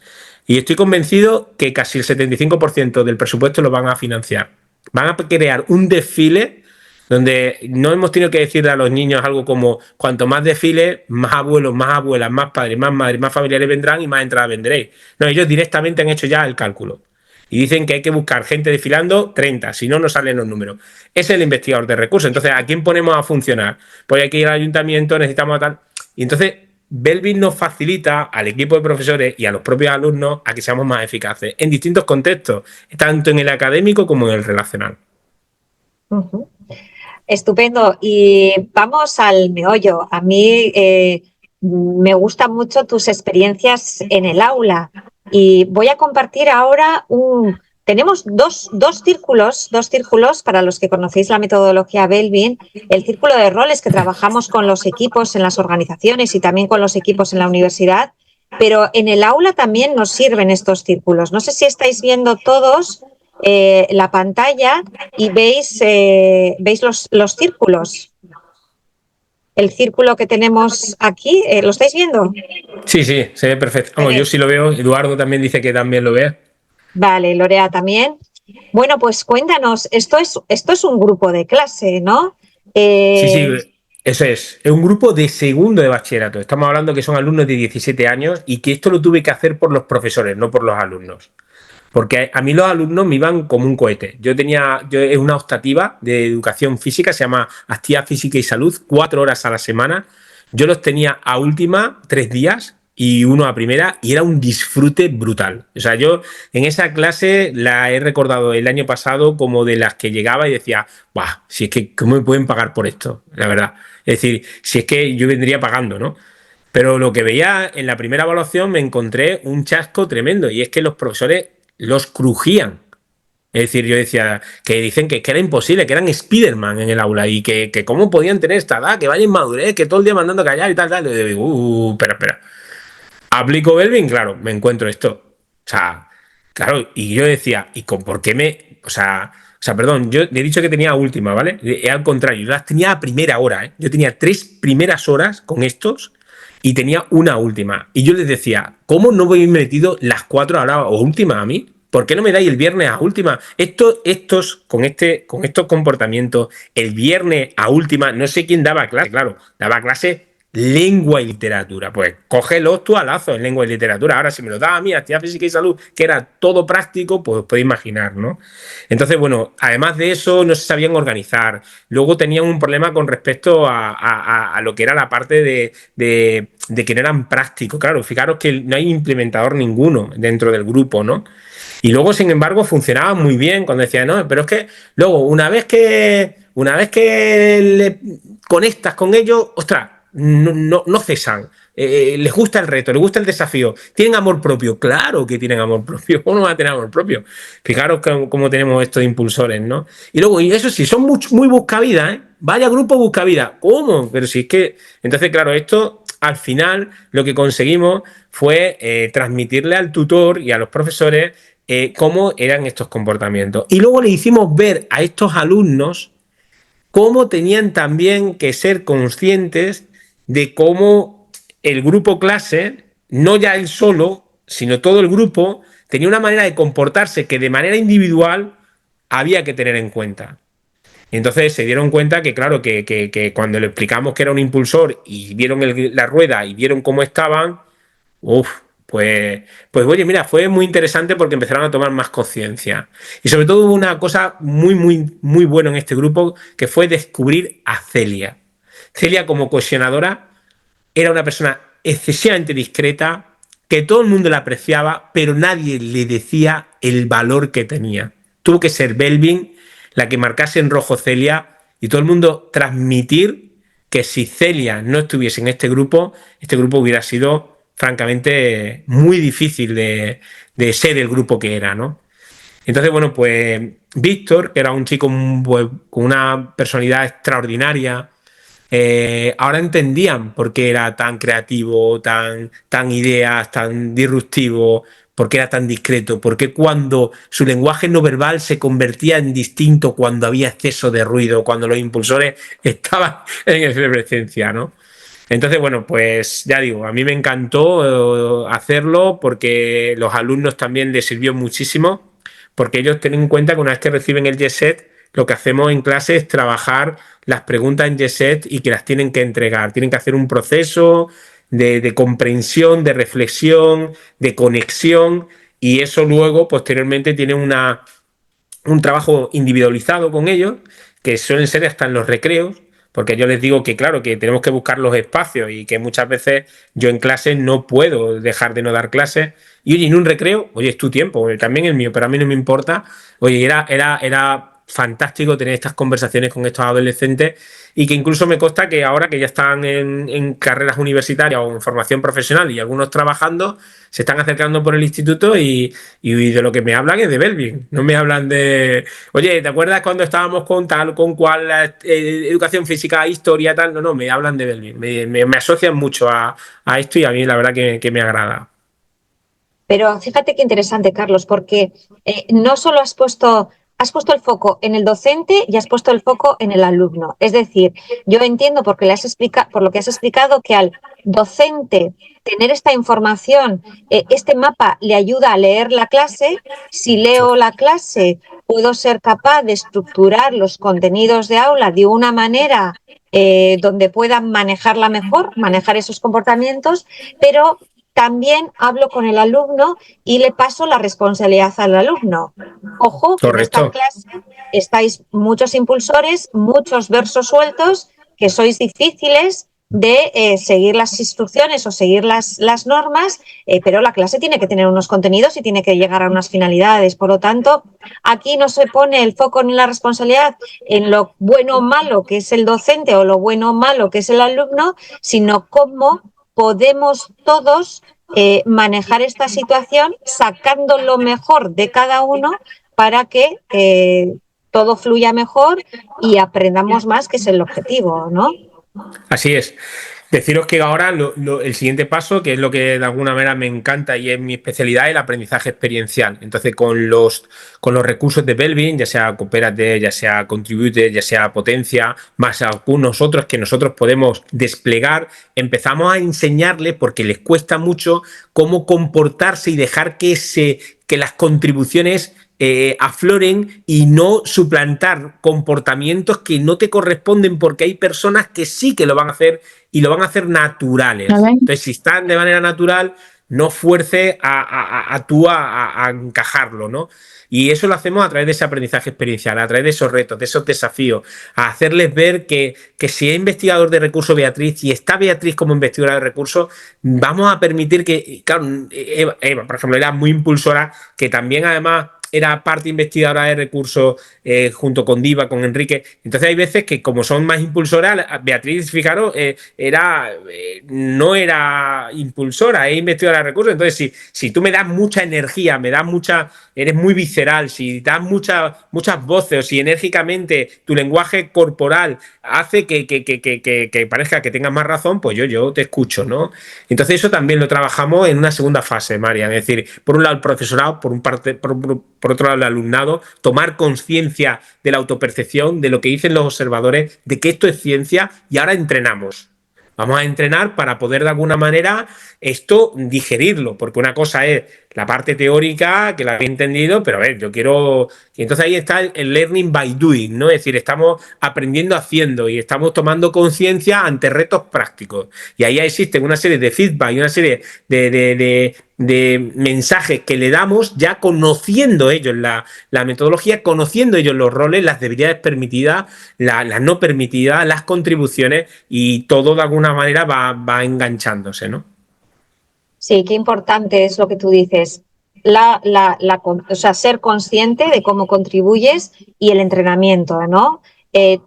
Y estoy convencido que casi el 75% del presupuesto lo van a financiar. Van a crear un desfile donde no hemos tenido que decirle a los niños algo como cuanto más desfiles, más abuelos, más abuelas, más padres, más madres, más familiares vendrán y más entradas vendréis. No, ellos directamente han hecho ya el cálculo. Y dicen que hay que buscar gente desfilando 30, si no, no salen los números. Ese es el investigador de recursos. Entonces, ¿a quién ponemos a funcionar? Pues hay que ir al ayuntamiento, necesitamos tal. Y entonces, Belvin nos facilita al equipo de profesores y a los propios alumnos a que seamos más eficaces en distintos contextos, tanto en el académico como en el relacional. Uh-huh. Estupendo. Y vamos al meollo. A mí me gustan mucho tus experiencias en el aula y voy a compartir ahora Tenemos dos círculos para los que conocéis la metodología Belvin, el círculo de roles que trabajamos con los equipos en las organizaciones y también con los equipos en la universidad, pero en el aula también nos sirven estos círculos. No sé si estáis viendo todos la pantalla y veis los círculos. El círculo que tenemos aquí, ¿lo estáis viendo? Sí, se ve perfecto. Vamos, yo sí lo veo. Eduardo también dice que también lo ve. Vale, Lorea también. Bueno, pues cuéntanos, esto es un grupo de clase, ¿no? Sí, eso es. Es un grupo de segundo de bachillerato. Estamos hablando que son alumnos de 17 años y que esto lo tuve que hacer por los profesores, no por los alumnos. Porque a mí los alumnos me iban como un cohete. Yo es una optativa de educación física, se llama Actividad Física y Salud, 4 horas a la semana. Yo los tenía a última 3 días y uno a primera y era un disfrute brutal. O sea, yo en esa clase la he recordado el año pasado como de las que llegaba y decía, ¡buah! Si es que, ¿cómo me pueden pagar por esto? La verdad. Es decir, si es que yo vendría pagando, ¿no? Pero lo que veía en la primera evaluación me encontré un chasco tremendo y es que los profesores los crujían. Es decir, yo decía que dicen que era imposible, que eran Spiderman en el aula y que cómo podían tener esta edad, que vayan en madurez, que todo el día mandando a callar y tal. Y digo, espera. Aplico Belvin, claro, me encuentro esto. O sea, claro, y yo decía, por qué me...? O sea, perdón, yo le he dicho que tenía última, ¿vale? Al contrario, yo las tenía a primera hora, ¿eh? Yo tenía 3 primeras horas con estos y tenía una última. Y yo les decía, ¿cómo no me habéis metido las 4 horas o última a mí? ¿Por qué no me dais el viernes a última? Con estos comportamientos, el viernes a última, no sé quién daba clase, claro, daba clase lengua y literatura. Pues cógelos tú a lazo en lengua y literatura. Ahora, si me lo das a mí, actividad física y salud, que era todo práctico, pues podéis imaginar, ¿no? Entonces, bueno, además de eso, no se sabían organizar. Luego tenían un problema con respecto a lo que era la parte de que no eran prácticos. Claro, fijaros que no hay implementador ninguno dentro del grupo, ¿no? Y luego, sin embargo, funcionaba muy bien cuando decían, no, pero es que luego, una vez que le conectas con ellos, ostras, no cesan. Les gusta el reto, les gusta el desafío. ¿Tienen amor propio? Claro que tienen amor propio. ¿Cómo no van a tener amor propio? Fijaros cómo tenemos estos impulsores, ¿no? Y luego, y eso sí, son muy buscavidas, ¿eh? Vaya grupo buscavida. ¿Cómo? Pero si es que... Entonces, claro, esto al final lo que conseguimos fue transmitirle al tutor y a los profesores cómo eran estos comportamientos. Y luego le hicimos ver a estos alumnos cómo tenían también que ser conscientes de cómo el grupo clase, no ya él solo, sino todo el grupo, tenía una manera de comportarse que de manera individual había que tener en cuenta. Y entonces se dieron cuenta que, claro, que cuando le explicamos que era un impulsor y vieron la rueda y vieron cómo estaban, uf, pues oye, mira, fue muy interesante porque empezaron a tomar más conciencia. Y sobre todo hubo una cosa muy buena en este grupo, que fue descubrir a Celia. Celia, como cohesionadora, era una persona excesivamente discreta, que todo el mundo la apreciaba, pero nadie le decía el valor que tenía. Tuvo que ser Belvin la que marcase en rojo Celia y todo el mundo transmitir que si Celia no estuviese en este grupo hubiera sido francamente muy difícil de ser el grupo que era, ¿no? Entonces, bueno, pues Víctor, que era un chico pues, con una personalidad extraordinaria, ahora entendían por qué era tan creativo, tan ideas, tan disruptivo, por qué era tan discreto, por qué cuando su lenguaje no verbal se convertía en distinto cuando había exceso de ruido, cuando los impulsores estaban en efervescencia, ¿no? Entonces, bueno, pues ya digo, a mí me encantó hacerlo porque los alumnos también les sirvió muchísimo, porque ellos tienen en cuenta que una vez que reciben el JESET, lo que hacemos en clase es trabajar las preguntas en JESET y que las tienen que entregar. Tienen que hacer un proceso de comprensión, de reflexión, de conexión, y eso luego, posteriormente, tiene un trabajo individualizado con ellos, que suelen ser hasta en los recreos, porque yo les digo que, claro, que tenemos que buscar los espacios y que muchas veces yo en clase no puedo dejar de no dar clases. Y oye, en un recreo, oye, es tu tiempo, también el mío, pero a mí no me importa. Oye, era fantástico tener estas conversaciones con estos adolescentes y que incluso me consta que ahora que ya están en carreras universitarias o en formación profesional y algunos trabajando, se están acercando por el instituto y de lo que me hablan es de Belvin. No me hablan de, oye, ¿te acuerdas cuando estábamos con tal, con cual, educación física, historia, tal? No, me hablan de Belvin. Me asocian mucho a esto y a mí la verdad que me agrada. Pero fíjate qué interesante, Carlos, porque no solo has puesto el foco en el docente y has puesto el foco en el alumno. Es decir, yo entiendo porque por lo que has explicado que al docente tener esta información, este mapa le ayuda a leer la clase. Si leo la clase, puedo ser capaz de estructurar los contenidos de aula de una manera donde puedan manejarla mejor, manejar esos comportamientos, pero también hablo con el alumno y le paso la responsabilidad al alumno. Ojo, que en esta Correcto. clase estáis muchos impulsores, muchos versos sueltos, que sois difíciles de seguir las instrucciones o seguir las normas, pero la clase tiene que tener unos contenidos y tiene que llegar a unas finalidades. Por lo tanto, aquí no se pone el foco ni la responsabilidad en lo bueno o malo que es el docente o lo bueno o malo que es el alumno, sino cómo podemos todos manejar esta situación sacando lo mejor de cada uno para que todo fluya mejor y aprendamos más, que es el objetivo, ¿no? Así es. Deciros que ahora el siguiente paso, que es lo que de alguna manera me encanta y es mi especialidad, es el aprendizaje experiencial. Entonces, con los recursos de Belvin, ya sea Coopérate, ya sea Contribute, ya sea Potencia, más algunos otros que nosotros podemos desplegar, empezamos a enseñarles, porque les cuesta mucho, cómo comportarse y dejar que las contribuciones afloren y no suplantar comportamientos que no te corresponden, porque hay personas que sí que lo van a hacer y lo van a hacer naturales. Entonces, si están de manera natural, no fuerce a encajarlo, ¿no? Y eso lo hacemos a través de ese aprendizaje experiencial, a través de esos retos, de esos desafíos, a hacerles ver que si es investigador de recursos Beatriz y está Beatriz como investigadora de recursos, vamos a permitir que, claro, Eva, por ejemplo, era muy impulsora, que también además era parte investigadora de recursos junto con Diva, con Enrique. Entonces hay veces que, como son más impulsoras, Beatriz, fijaros, no era impulsora, es investigadora de recursos. Entonces, si tú me das mucha energía, eres muy visceral, si das muchas voces, o si enérgicamente tu lenguaje corporal hace que parezca que tengas más razón, pues yo te escucho, ¿no? Entonces eso también lo trabajamos en una segunda fase, Marian. Es decir, por un lado el profesorado, por otro lado el alumnado, tomar conciencia de la autopercepción, de lo que dicen los observadores, de que esto es ciencia, y ahora entrenamos. Vamos a entrenar para poder de alguna manera esto digerirlo, porque una cosa es la parte teórica, que la había entendido, pero a ver, yo quiero... Y entonces ahí está el learning by doing, ¿no? Es decir, estamos aprendiendo haciendo y estamos tomando conciencia ante retos prácticos. Y ahí existen una serie de feedback y una serie de mensajes que le damos ya conociendo ellos la metodología, conociendo ellos los roles, las debilidades permitidas, las no permitidas, las contribuciones, y todo de alguna manera va enganchándose, ¿no? Sí, qué importante es lo que tú dices. O sea, ser consciente de cómo contribuyes y el entrenamiento, ¿no?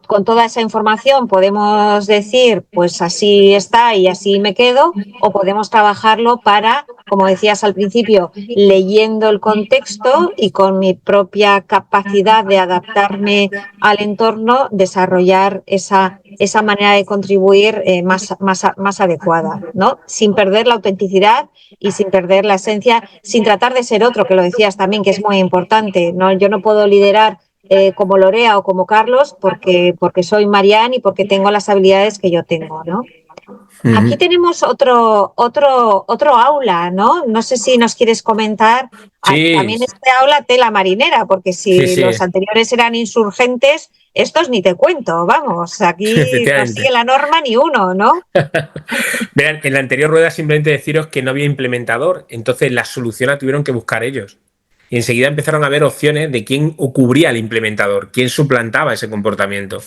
Con toda esa información podemos decir, pues así está y así me quedo, o podemos trabajarlo para, como decías al principio, leyendo el contexto y con mi propia capacidad de adaptarme al entorno, desarrollar esa manera de contribuir más adecuada, ¿no? Sin perder la autenticidad y sin perder la esencia, sin tratar de ser otro, que lo decías también, que es muy importante, ¿no? Yo no puedo liderar como Lorea o como Carlos porque soy Marianne y porque tengo las habilidades que yo tengo, ¿no? Aquí tenemos otro aula, ¿no? No sé si nos quieres comentar. Sí, También este aula tela marinera, porque sí, si sí, los anteriores eran insurgentes, estos ni te cuento, vamos, aquí no sigue efectivamente. la norma ni uno, ¿no? Verán, en la anterior rueda simplemente deciros que no había implementador, entonces la solución la tuvieron que buscar ellos. Y enseguida empezaron a ver opciones de quién cubría el implementador, quién suplantaba ese comportamiento.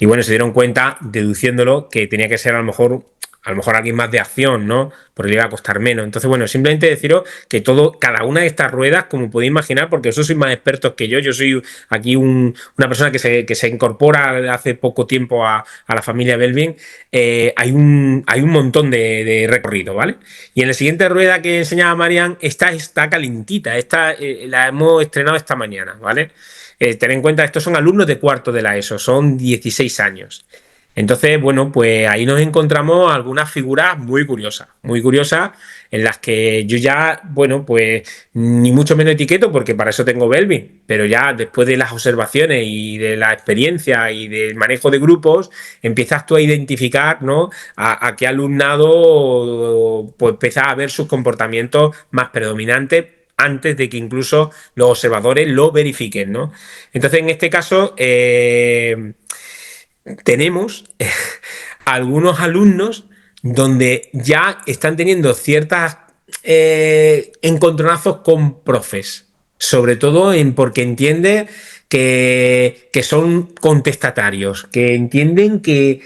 Y bueno, se dieron cuenta, deduciéndolo, que tenía que ser a lo mejor alguien más de acción, ¿no? Porque le iba a costar menos. Entonces, bueno, simplemente deciros que cada una de estas ruedas, como podéis imaginar, porque vosotros sois más expertos que yo soy aquí una persona que se incorpora hace poco tiempo a la familia Belvin, hay un montón de recorrido, ¿vale? Y en la siguiente rueda que enseñaba Marian, esta está calentita, esta la hemos estrenado esta mañana, ¿vale? Ten en cuenta, estos son alumnos de cuarto de la ESO, son 16 años. Entonces, bueno, pues ahí nos encontramos algunas figuras muy curiosas, en las que yo ya, bueno, pues ni mucho menos etiqueto, porque para eso tengo Belvin, pero ya después de las observaciones y de la experiencia y del manejo de grupos, empiezas tú a identificar, ¿no? A qué alumnado pues empieza a ver sus comportamientos más predominantes antes de que incluso los observadores lo verifiquen, ¿no? Entonces, en este caso, tenemos algunos alumnos donde ya están teniendo ciertas encontronazos con profes, sobre todo porque entiende que son contestatarios, que entienden que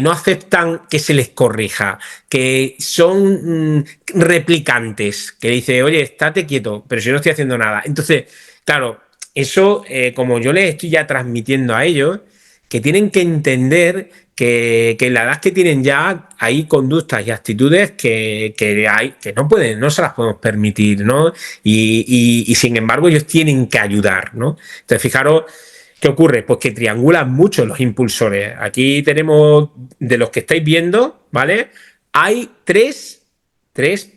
no aceptan que se les corrija, que son replicantes, que dice, oye, estate quieto, pero si no estoy haciendo nada. Entonces, claro, eso, como yo les estoy ya transmitiendo a ellos, que tienen que entender que en la edad que tienen ya hay conductas y actitudes que no pueden, no se las podemos permitir, ¿no? Y sin embargo ellos tienen que ayudar, ¿no? Entonces, fijaros, ¿qué ocurre? Pues que triangulan mucho los impulsores. Aquí tenemos, de los que estáis viendo, ¿vale? Hay tres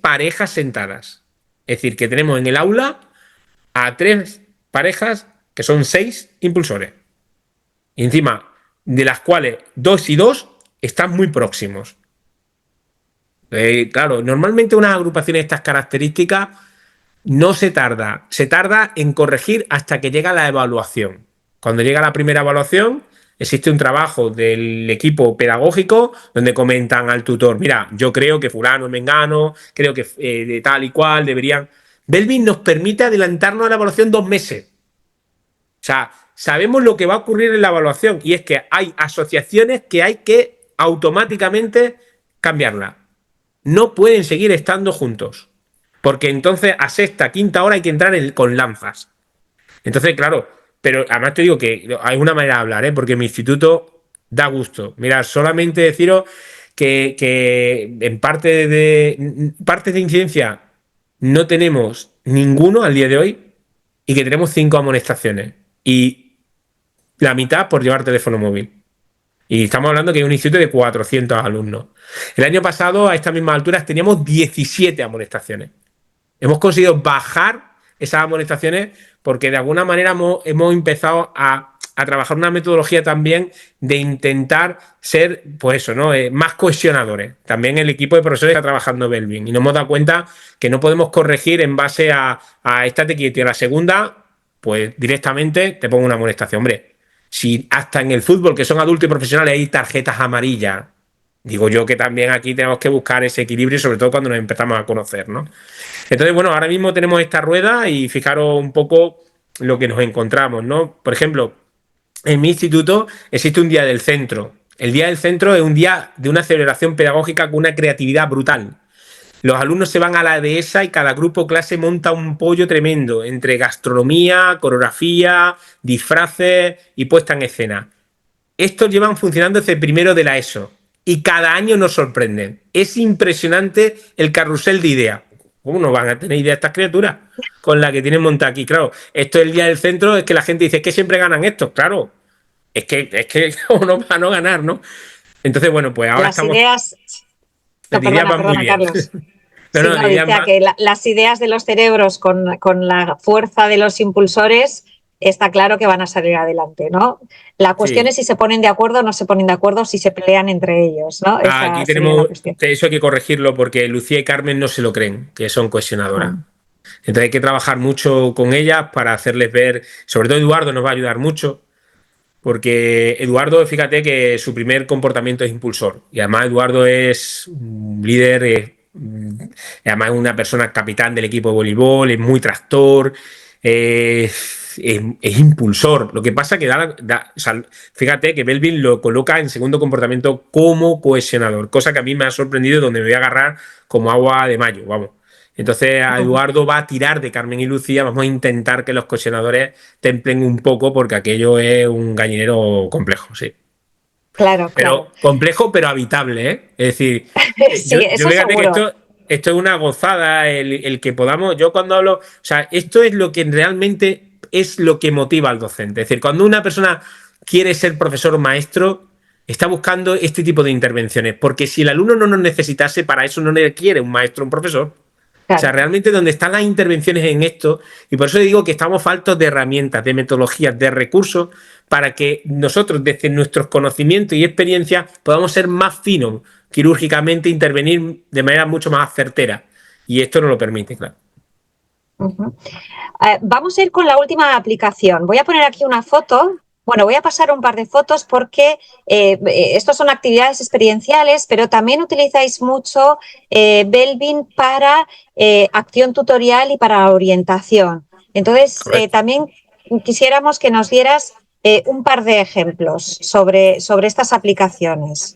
parejas sentadas. Es decir, que tenemos en el aula a tres parejas que son 6 impulsores. Y encima, de las cuales 2 y 2 están muy próximos. Claro, normalmente una agrupación de estas características no se tarda en corregir hasta que llega la evaluación. Cuando llega la primera evaluación, existe un trabajo del equipo pedagógico donde comentan al tutor, mira, yo creo que fulano, mengano, creo que de tal y cual deberían... Belvin nos permite adelantarnos a la evaluación 2 meses. O sea, sabemos lo que va a ocurrir en la evaluación, y es que hay asociaciones que hay que automáticamente cambiarla. No pueden seguir estando juntos, porque entonces a sexta, quinta hora hay que entrar con lanzas. Entonces, claro, pero además te digo que hay una manera de hablar, ¿eh? Porque mi instituto da gusto. Mirad, solamente deciros que en partes de incidencia no tenemos ninguno al día de hoy, y que tenemos 5 amonestaciones. Y la mitad por llevar teléfono móvil. Y estamos hablando que hay un instituto de 400 alumnos. El año pasado, a estas mismas alturas, teníamos 17 amonestaciones. Hemos conseguido bajar esas amonestaciones porque de alguna manera hemos empezado a a trabajar una metodología también de intentar ser, pues eso, ¿no? Más cohesionadores. También el equipo de profesores está trabajando Belvin y nos hemos dado cuenta que no podemos corregir en base a estate quieto y a la segunda, pues directamente te pongo una amonestación. Hombre, si hasta en el fútbol, que son adultos y profesionales, hay tarjetas amarillas, digo yo que también aquí tenemos que buscar ese equilibrio, sobre todo cuando nos empezamos a conocer, ¿no? Entonces, bueno, ahora mismo tenemos esta rueda y fijaros un poco lo que nos encontramos, ¿no? Por ejemplo, en mi instituto existe un día del centro. El día del centro es un día de una celebración pedagógica con una creatividad brutal. Los alumnos se van a la dehesa y cada grupo o clase monta un pollo tremendo entre gastronomía, coreografía, disfraces y puesta en escena. Estos llevan funcionando desde primero de la ESO y cada año nos sorprenden. Es impresionante el carrusel de ideas. ¿Cómo no van a tener ideas estas criaturas con la que tienen montada aquí? Claro, esto es el día del centro, es que la gente dice, es que siempre ganan estos. Claro, es que no van a ganar, ¿no? Entonces, bueno, pues ahora Las estamos... ideas, Las no, ideas van muy perdona, bien. Carlos. Pero Sí, no, no, las ideas decía van... que las ideas de los cerebros con la fuerza de los impulsores está claro que van a salir adelante, ¿no? La cuestión Sí. es si se ponen de acuerdo o no se ponen de acuerdo, si se pelean entre ellos, ¿no? Aquí Esa sería la tenemos... cuestión. Eso hay que corregirlo porque Lucía y Carmen no se lo creen, que son cohesionadoras. Mm. Entonces hay que trabajar mucho con ellas para hacerles ver, sobre todo Eduardo nos va a ayudar mucho, porque Eduardo, fíjate que su primer comportamiento es impulsor, y además Eduardo es un líder, además es una persona capitán del equipo de voleibol, es muy tractor, es impulsor. Lo que pasa que o sea, fíjate que Belvin lo coloca en segundo comportamiento como cohesionador, cosa que a mí me ha sorprendido, donde me voy a agarrar como agua de mayo, vamos. Entonces a Eduardo va a tirar de Carmen y Lucía, vamos a intentar que los cohesionadores templen un poco porque aquello es un gallinero complejo, sí. Claro, claro. Pero complejo, pero habitable, ¿eh? Es decir, Sí, yo eso fíjate que seguro. esto es una gozada, el que podamos, yo cuando hablo, o sea, esto es lo que realmente es lo que motiva al docente. Es decir, cuando una persona quiere ser profesor o maestro, está buscando este tipo de intervenciones, porque si el alumno no nos necesitase, para eso no le quiere un maestro o un profesor. O sea, Claro. realmente donde están las intervenciones en esto, y por eso digo que estamos faltos de herramientas, de metodologías, de recursos, para que nosotros, desde nuestros conocimientos y experiencias, podamos ser más finos quirúrgicamente, intervenir de manera mucho más certera. Y esto no lo permite, claro. Ujú. Vamos a ir con la última aplicación. Voy a poner aquí una foto. Bueno, voy a pasar un par de fotos porque estos son actividades experienciales, pero también utilizáis mucho Belvin para acción tutorial y para orientación. Entonces, Correcto. también quisiéramos que nos dieras un par de ejemplos sobre estas aplicaciones.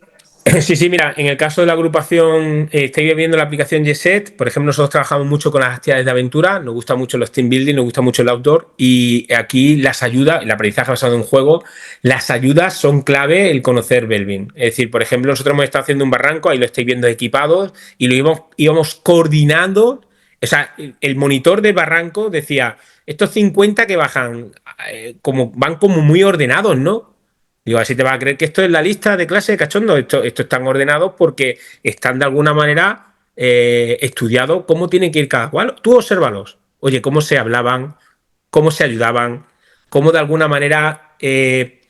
Sí, sí, mira, en el caso de la agrupación, estáis viendo la aplicación Yeset, por ejemplo, nosotros trabajamos mucho con las actividades de aventura, nos gusta mucho los team building, nos gusta mucho el outdoor, y aquí las ayudas, el aprendizaje basado en juego, las ayudas son clave el conocer Belvin. Es decir, por ejemplo, nosotros hemos estado haciendo un barranco, ahí lo estáis viendo equipados, y lo íbamos coordinando, o sea, el monitor del barranco decía, estos 50 que bajan, van como muy ordenados, ¿no? Digo, así te vas a creer que esto es la lista de clase de cachondos. Esto están ordenados porque están de alguna manera estudiados cómo tienen que ir cada cual. Tú obsérvalos. Oye, cómo se hablaban, cómo se ayudaban, cómo de alguna manera se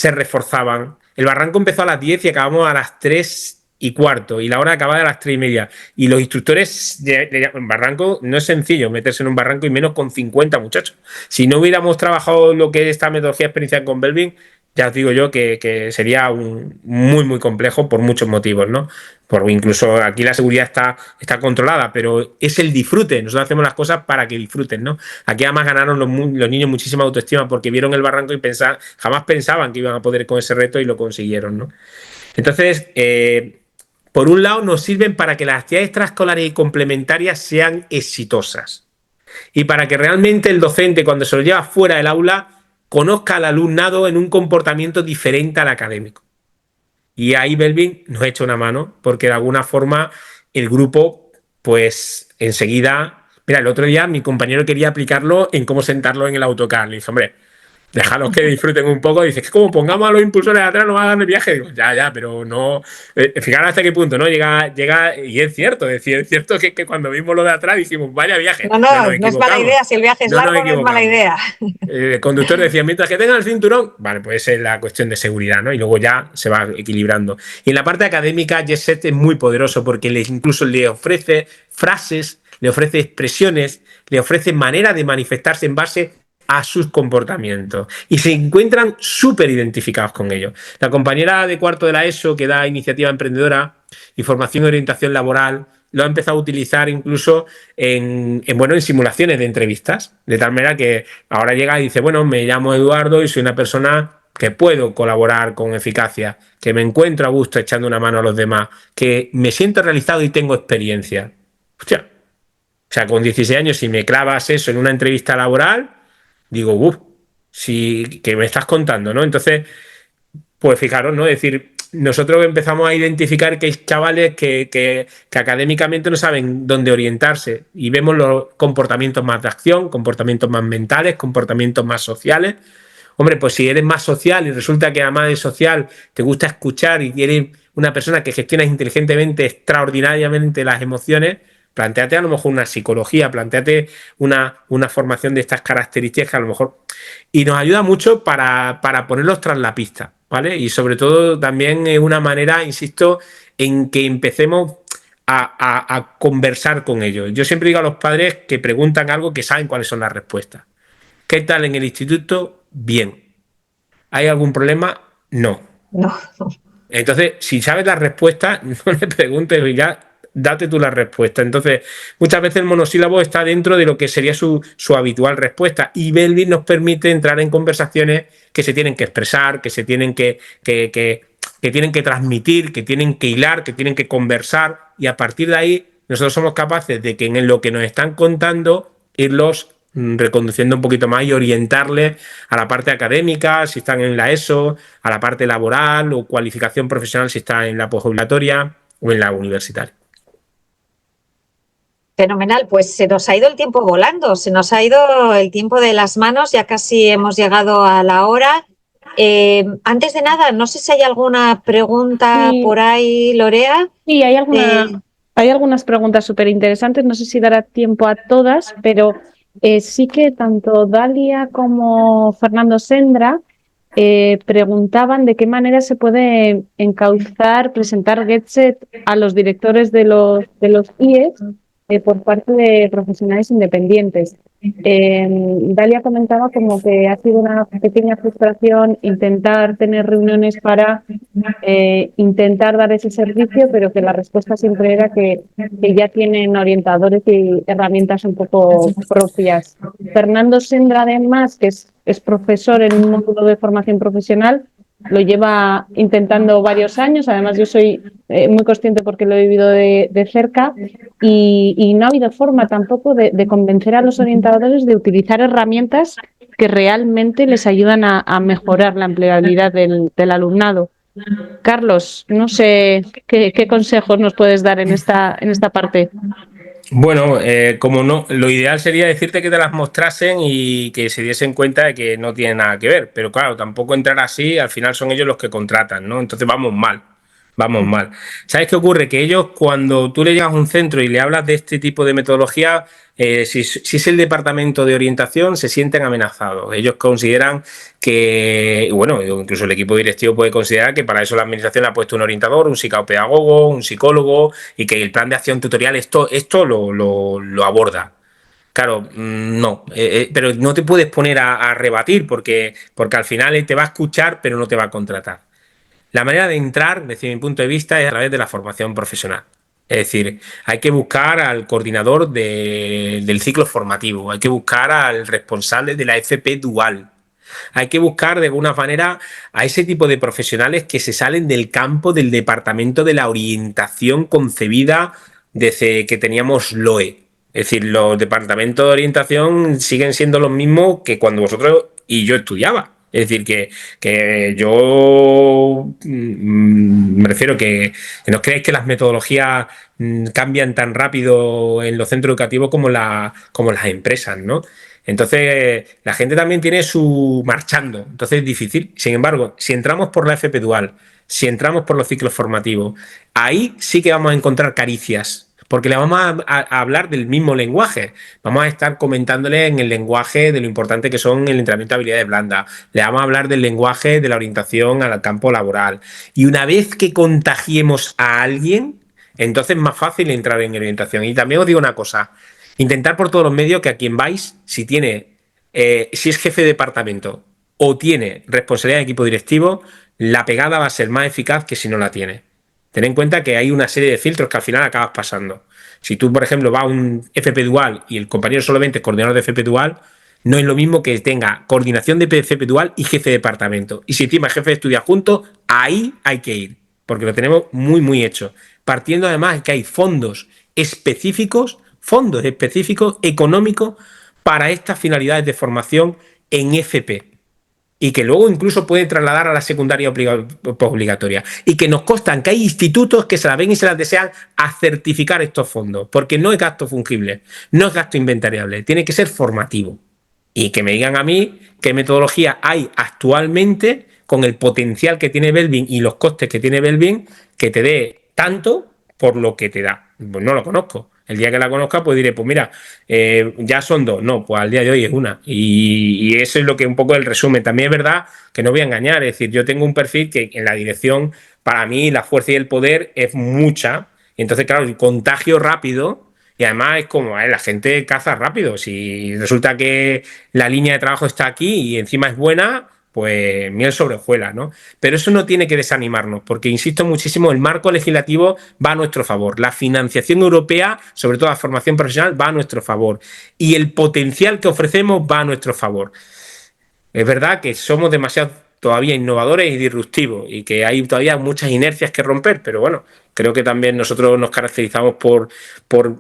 reforzaban. El barranco empezó a las 10 y acabamos a las 3:15 y la hora acaba a las 3:30. Y los instructores en barranco no es sencillo meterse en un barranco y menos con 50 muchachos. Si no hubiéramos trabajado lo que es esta metodología experiencial con Belvin, ya os digo yo que sería muy, muy complejo por muchos motivos, ¿no? Por incluso aquí la seguridad está controlada, pero es el disfrute. Nosotros hacemos las cosas para que disfruten, ¿no? Aquí además ganaron los niños muchísima autoestima porque vieron el barranco y jamás pensaban que iban a poder con ese reto y lo consiguieron, ¿no? Entonces, por un lado, nos sirven para que las actividades extraescolares y complementarias sean exitosas y para que realmente el docente, cuando se lo lleva fuera del aula, conozca al alumnado en un comportamiento diferente al académico. Y ahí Belvin nos echa una mano, porque de alguna forma el grupo, pues enseguida... Mira, el otro día mi compañero quería aplicarlo en cómo sentarlo en el autocar. Le dije, hombre, Déjalos que disfruten un poco. Dices que como pongamos a los impulsores atrás nos va a dar el viaje. Digo, ya, pero no. Fijaros hasta qué punto, ¿no? Llega, y es cierto, es cierto que cuando vimos lo de atrás dijimos, vaya viaje. No, No nos no es mala equivocamos. idea. Si el viaje es No nos largo, no es mala equivocamos. idea. El conductor decía, mientras que tenga el cinturón, vale, pues es la cuestión de seguridad, ¿no? Y luego ya se va equilibrando. Y en la parte académica, Jet Set es muy poderoso porque incluso le ofrece frases, le ofrece expresiones, le ofrece manera de manifestarse en base a sus comportamientos. Y se encuentran súper identificados con ellos. La compañera de cuarto de la ESO, que da iniciativa emprendedora y formación y orientación laboral, lo ha empezado a utilizar incluso en simulaciones de entrevistas, de tal manera que ahora llega y dice, bueno, me llamo Eduardo y soy una persona que puedo colaborar con eficacia, que me encuentro a gusto echando una mano a los demás, que me siento realizado y tengo experiencia. Hostia, o sea, con 16 años, si me clavas eso en una entrevista laboral, digo, uff, si, ¿qué me estás contando, no? Entonces, pues fijaros, ¿no? Es decir, nosotros empezamos a identificar que hay chavales que académicamente no saben dónde orientarse y vemos los comportamientos más de acción, comportamientos más mentales, comportamientos más sociales. Hombre, pues si eres más social y resulta que además de social te gusta escuchar y eres una persona que gestiona inteligentemente, extraordinariamente las emociones, planteate a lo mejor una psicología, planteate una formación de estas características que a lo mejor... Y nos ayuda mucho para ponerlos tras la pista, ¿vale? Y sobre todo también es una manera, insisto, en que empecemos a conversar con ellos. Yo siempre digo a los padres que preguntan algo que saben cuáles son las respuestas. ¿Qué tal en el instituto? Bien. ¿Hay algún problema? No. No. Entonces, si sabes la respuesta, no le preguntes y ya date tú la respuesta. Entonces, muchas veces el monosílabo está dentro de lo que sería su habitual respuesta y Belvis nos permite entrar en conversaciones que se tienen que expresar, que se tienen que tienen que transmitir, que tienen que hilar, que tienen que conversar y a partir de ahí nosotros somos capaces de que en lo que nos están contando irlos reconduciendo un poquito más y orientarles a la parte académica, si están en la ESO, a la parte laboral o cualificación profesional, si están en la postjubilatoria o en la universitaria. Fenomenal, pues se nos ha ido el tiempo volando, se nos ha ido el tiempo de las manos, ya casi hemos llegado a la hora. Antes de nada, no sé si hay alguna pregunta Sí, por ahí, Lorea. sí, hay algunas preguntas súper interesantes. No sé si dará tiempo a todas, pero sí que tanto Dalia como Fernando Sendra preguntaban de qué manera se puede encauzar, presentar GetSet a los directores de los IES por parte de profesionales independientes. Dalia comentaba como que ha sido una pequeña frustración intentar tener reuniones para intentar dar ese servicio, pero que la respuesta siempre era que ya tienen orientadores y herramientas un poco propias. Fernando Sendra, además, que es profesor en un módulo de formación profesional, lo lleva intentando varios años. Además, yo soy muy consciente porque lo he vivido de cerca y no ha habido forma tampoco de convencer a los orientadores de utilizar herramientas que realmente les ayudan a mejorar la empleabilidad del alumnado. Carlos, no sé qué consejos nos puedes dar en esta parte. Bueno, como no, lo ideal sería decirte que te las mostrasen y que se diesen cuenta de que no tiene nada que ver. Pero claro, tampoco entrar así, al final son ellos los que contratan, ¿no? Entonces vamos mal, vamos mal. ¿Sabes qué ocurre? Que ellos, cuando tú le llegas a un centro y le hablas de este tipo de metodología, si es el departamento de orientación, se sienten amenazados. Ellos consideran que, bueno, incluso el equipo directivo puede considerar que para eso la administración ha puesto un orientador, un psicopedagogo, un psicólogo y que el plan de acción tutorial esto lo aborda. Claro, no, pero no te puedes poner a rebatir porque al final él te va a escuchar pero no te va a contratar. La manera de entrar, desde mi punto de vista, es a través de la formación profesional. Es decir, hay que buscar al coordinador del ciclo formativo, hay que buscar al responsable de la FP dual, hay que buscar de alguna manera a ese tipo de profesionales que se salen del campo del departamento de la orientación concebida desde que teníamos LOE. Es decir, los departamentos de orientación siguen siendo los mismos que cuando vosotros y yo estudiaba. Es decir, que yo me refiero que no os creáis que las metodologías cambian tan rápido en los centros educativos como las empresas, ¿no? Entonces, la gente también tiene su marchando, entonces es difícil. Sin embargo, si entramos por la FP Dual, si entramos por los ciclos formativos, ahí sí que vamos a encontrar caricias, porque le vamos a hablar del mismo lenguaje. Vamos a estar comentándole en el lenguaje de lo importante que son el entrenamiento de habilidades blandas. Le vamos a hablar del lenguaje de la orientación al campo laboral. Y una vez que contagiemos a alguien, entonces es más fácil entrar en orientación. Y también os digo una cosa, intentar por todos los medios que a quien vais, si es jefe de departamento o tiene responsabilidad de equipo directivo, la pegada va a ser más eficaz que si no la tiene. Ten en cuenta que hay una serie de filtros que al final acabas pasando. Si tú, por ejemplo, vas a un FP Dual y el compañero solamente es coordinador de FP Dual, no es lo mismo que tenga coordinación de FP Dual y jefe de departamento. Y si encima es jefe de estudio adjunto, ahí hay que ir, porque lo tenemos muy, muy hecho. Partiendo además de que hay fondos específicos económicos para estas finalidades de formación en FP. Y que luego incluso pueden trasladar a la secundaria obligatoria. Y que nos constan que hay institutos que se las ven y se las desean a certificar estos fondos, porque no es gasto fungible, no es gasto inventariable, tiene que ser formativo. Y que me digan a mí qué metodología hay actualmente con el potencial que tiene Belbin y los costes que tiene Belbin que te dé tanto por lo que te da. Pues no lo conozco. El día que la conozca, pues diré, pues mira, ya son dos. No, pues al día de hoy es una. Y eso es lo que un poco el resumen. También es verdad que no voy a engañar. Es decir, yo tengo un perfil que en la dirección, para mí, la fuerza y el poder es mucha. Entonces, claro, el contagio rápido. Y además es como, la gente caza rápido. Si resulta que la línea de trabajo está aquí y encima es buena, pues miel sobre hojuelas, ¿no? Pero eso no tiene que desanimarnos, porque insisto muchísimo, el marco legislativo va a nuestro favor. La financiación europea, sobre todo la formación profesional, va a nuestro favor. Y el potencial que ofrecemos va a nuestro favor. Es verdad que somos demasiado todavía innovadores y disruptivos y que hay todavía muchas inercias que romper, pero bueno, creo que también nosotros nos caracterizamos por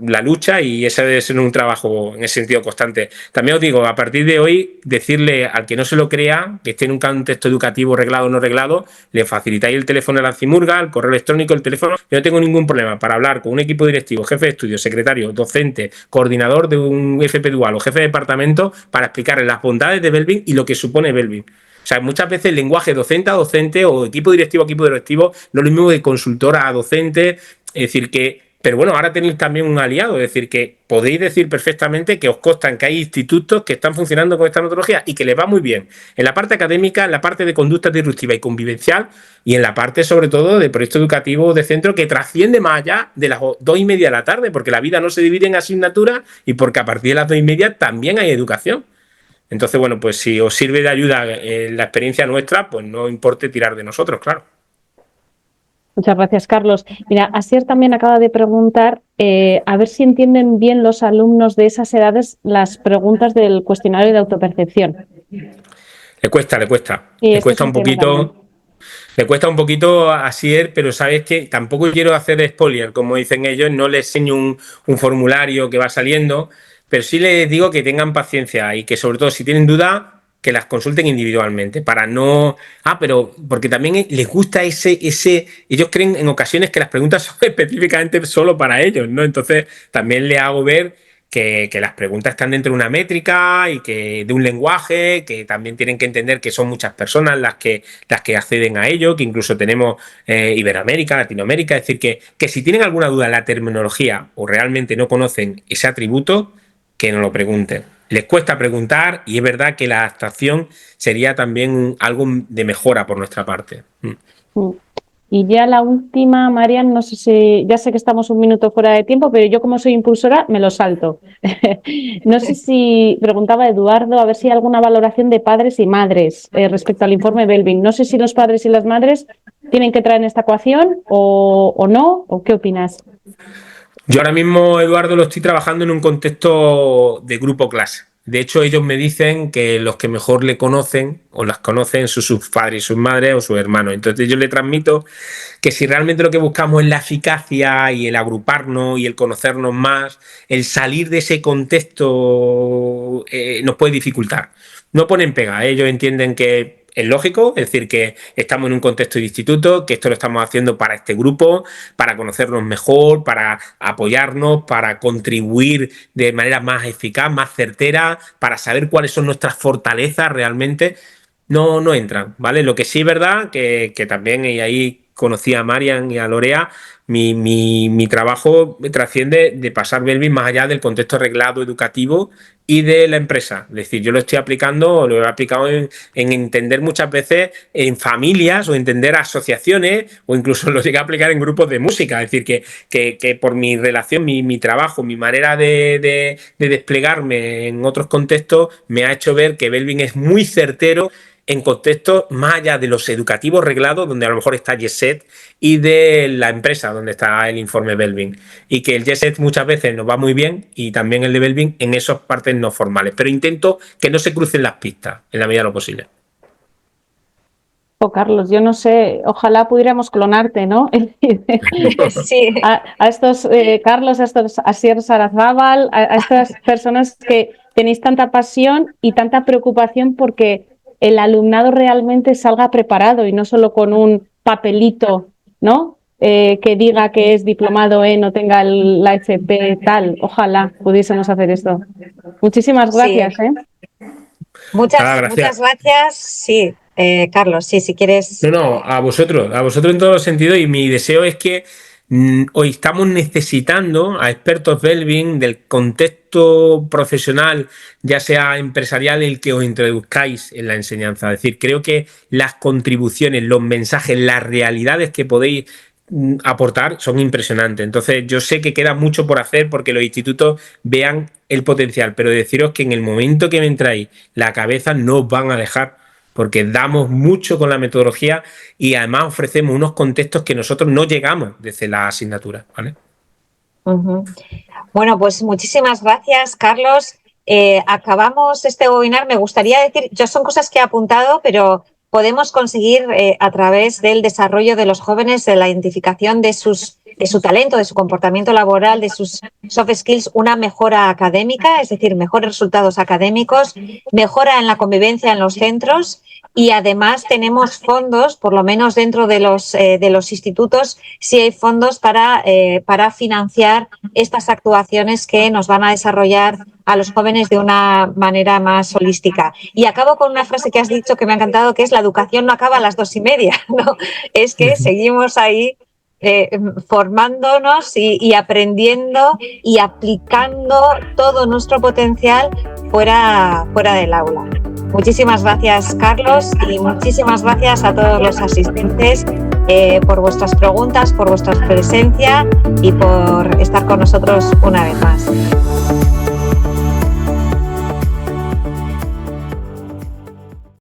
la lucha y ese debe ser un trabajo en ese sentido constante. También os digo, a partir de hoy, decirle al que no se lo crea, que esté en un contexto educativo reglado o no reglado, le facilitáis el teléfono de la Cimurga, el correo electrónico, el teléfono. Yo no tengo ningún problema para hablar con un equipo directivo, jefe de estudio, secretario, docente, coordinador de un FP Dual o jefe de departamento para explicarles las bondades de Belbin y lo que supone Belbin. O sea, muchas veces el lenguaje docente a docente o equipo directivo a equipo directivo no es lo mismo que consultora a docente. Es decir, que... Pero bueno, ahora tenéis también un aliado, es decir, que podéis decir perfectamente que os constan que hay institutos que están funcionando con esta metodología y que les va muy bien. En la parte académica, en la parte de conducta disruptiva y convivencial y en la parte, sobre todo, de proyecto educativo de centro que trasciende más allá de las 2:30 de la tarde, porque la vida no se divide en asignaturas y porque a partir de las 2:30 también hay educación. Entonces, bueno, pues si os sirve de ayuda la experiencia nuestra, pues no importe tirar de nosotros, claro. Muchas gracias, Carlos. Mira, Asier también acaba de preguntar a ver si entienden bien los alumnos de esas edades las preguntas del cuestionario de autopercepción. Le cuesta un poquito. Le cuesta un poquito a Asier, pero sabes que tampoco quiero hacer spoiler, como dicen ellos, no les enseño un formulario que va saliendo, pero sí les digo que tengan paciencia y que sobre todo si tienen duda, que las consulten individualmente para no... pero porque también les gusta ellos creen en ocasiones que las preguntas son específicamente solo para ellos, ¿no? Entonces también les hago ver que las preguntas están dentro de una métrica y que de un lenguaje, que también tienen que entender que son muchas personas las que acceden a ello, que incluso tenemos Iberoamérica, Latinoamérica, es decir, que si tienen alguna duda en la terminología o realmente no conocen ese atributo, que nos lo pregunten. Les cuesta preguntar y es verdad que la adaptación sería también algo de mejora por nuestra parte. Y ya la última, Marian, no sé si, ya sé que estamos un minuto fuera de tiempo, pero yo como soy impulsora me lo salto. No sé si, preguntaba Eduardo, a ver si hay alguna valoración de padres y madres respecto al informe Belbin. No sé si los padres y las madres tienen que entrar en esta ecuación o no, o qué opinas. Yo ahora mismo, Eduardo, lo estoy trabajando en un contexto de grupo clase. De hecho, ellos me dicen que los que mejor le conocen o las conocen son sus padres y sus madres o sus hermanos. Entonces yo le transmito que si realmente lo que buscamos es la eficacia y el agruparnos y el conocernos más, el salir de ese contexto nos puede dificultar. No ponen pega, ellos entienden que es lógico, es decir, que estamos en un contexto de instituto, que esto lo estamos haciendo para este grupo, para conocernos mejor, para apoyarnos, para contribuir de manera más eficaz, más certera, para saber cuáles son nuestras fortalezas realmente. No entran, ¿vale? Lo que sí es verdad que también, y ahí conocí a Marian y a Lorea, mi trabajo trasciende de pasar Belvin más allá del contexto reglado educativo y de la empresa. Es decir, yo lo estoy aplicando, lo he aplicado en entender muchas veces en familias o entender asociaciones, o incluso lo llegué a aplicar en grupos de música. Es decir, que por mi relación, mi trabajo, mi manera de desplegarme en otros contextos me ha hecho ver que Belvin es muy certero en contextos más allá de los educativos reglados, donde a lo mejor está Yeset, y de la empresa, donde está el informe Belvin. Y que el Yeset muchas veces nos va muy bien, y también el de Belvin en esas partes no formales. Pero intento que no se crucen las pistas, en la medida de lo posible. Carlos, yo no sé, ojalá pudiéramos clonarte, ¿no? Sí. A estos Carlos, a estos Asier Sarazábal, a estas personas que tenéis tanta pasión y tanta preocupación porque el alumnado realmente salga preparado y no solo con un papelito, ¿no? Que diga que es diplomado en o tenga la FP tal. Ojalá pudiésemos hacer esto. Muchísimas gracias. Sí. Muchas gracias. Sí, Carlos, sí, si quieres. No, a vosotros en todos los sentidos, y mi deseo es que hoy estamos necesitando a expertos Belvin del contexto profesional, ya sea empresarial, el que os introduzcáis en la enseñanza. Es decir, creo que las contribuciones, los mensajes, las realidades que podéis aportar son impresionantes. Entonces, yo sé que queda mucho por hacer porque los institutos vean el potencial, pero deciros que en el momento que me entráis la cabeza no os van a dejar, porque damos mucho con la metodología y además ofrecemos unos contextos que nosotros no llegamos desde la asignatura, ¿vale? Bueno, pues muchísimas gracias, Carlos. Acabamos este webinar. Me gustaría decir, yo son cosas que he apuntado, pero podemos conseguir a través del desarrollo de los jóvenes, de la identificación de su talento, de su comportamiento laboral, de sus soft skills, una mejora académica, es decir, mejores resultados académicos, mejora en la convivencia en los centros, y además tenemos fondos, por lo menos dentro de los institutos, sí hay fondos para financiar estas actuaciones que nos van a desarrollar a los jóvenes de una manera más holística. Y acabo con una frase que has dicho que me ha encantado, que es: la educación no acaba a las 2:30, ¿no? Es que seguimos ahí formándonos y aprendiendo y aplicando todo nuestro potencial fuera del aula. Muchísimas gracias, Carlos, y muchísimas gracias a todos los asistentes por vuestras preguntas, por vuestra presencia y por estar con nosotros una vez más.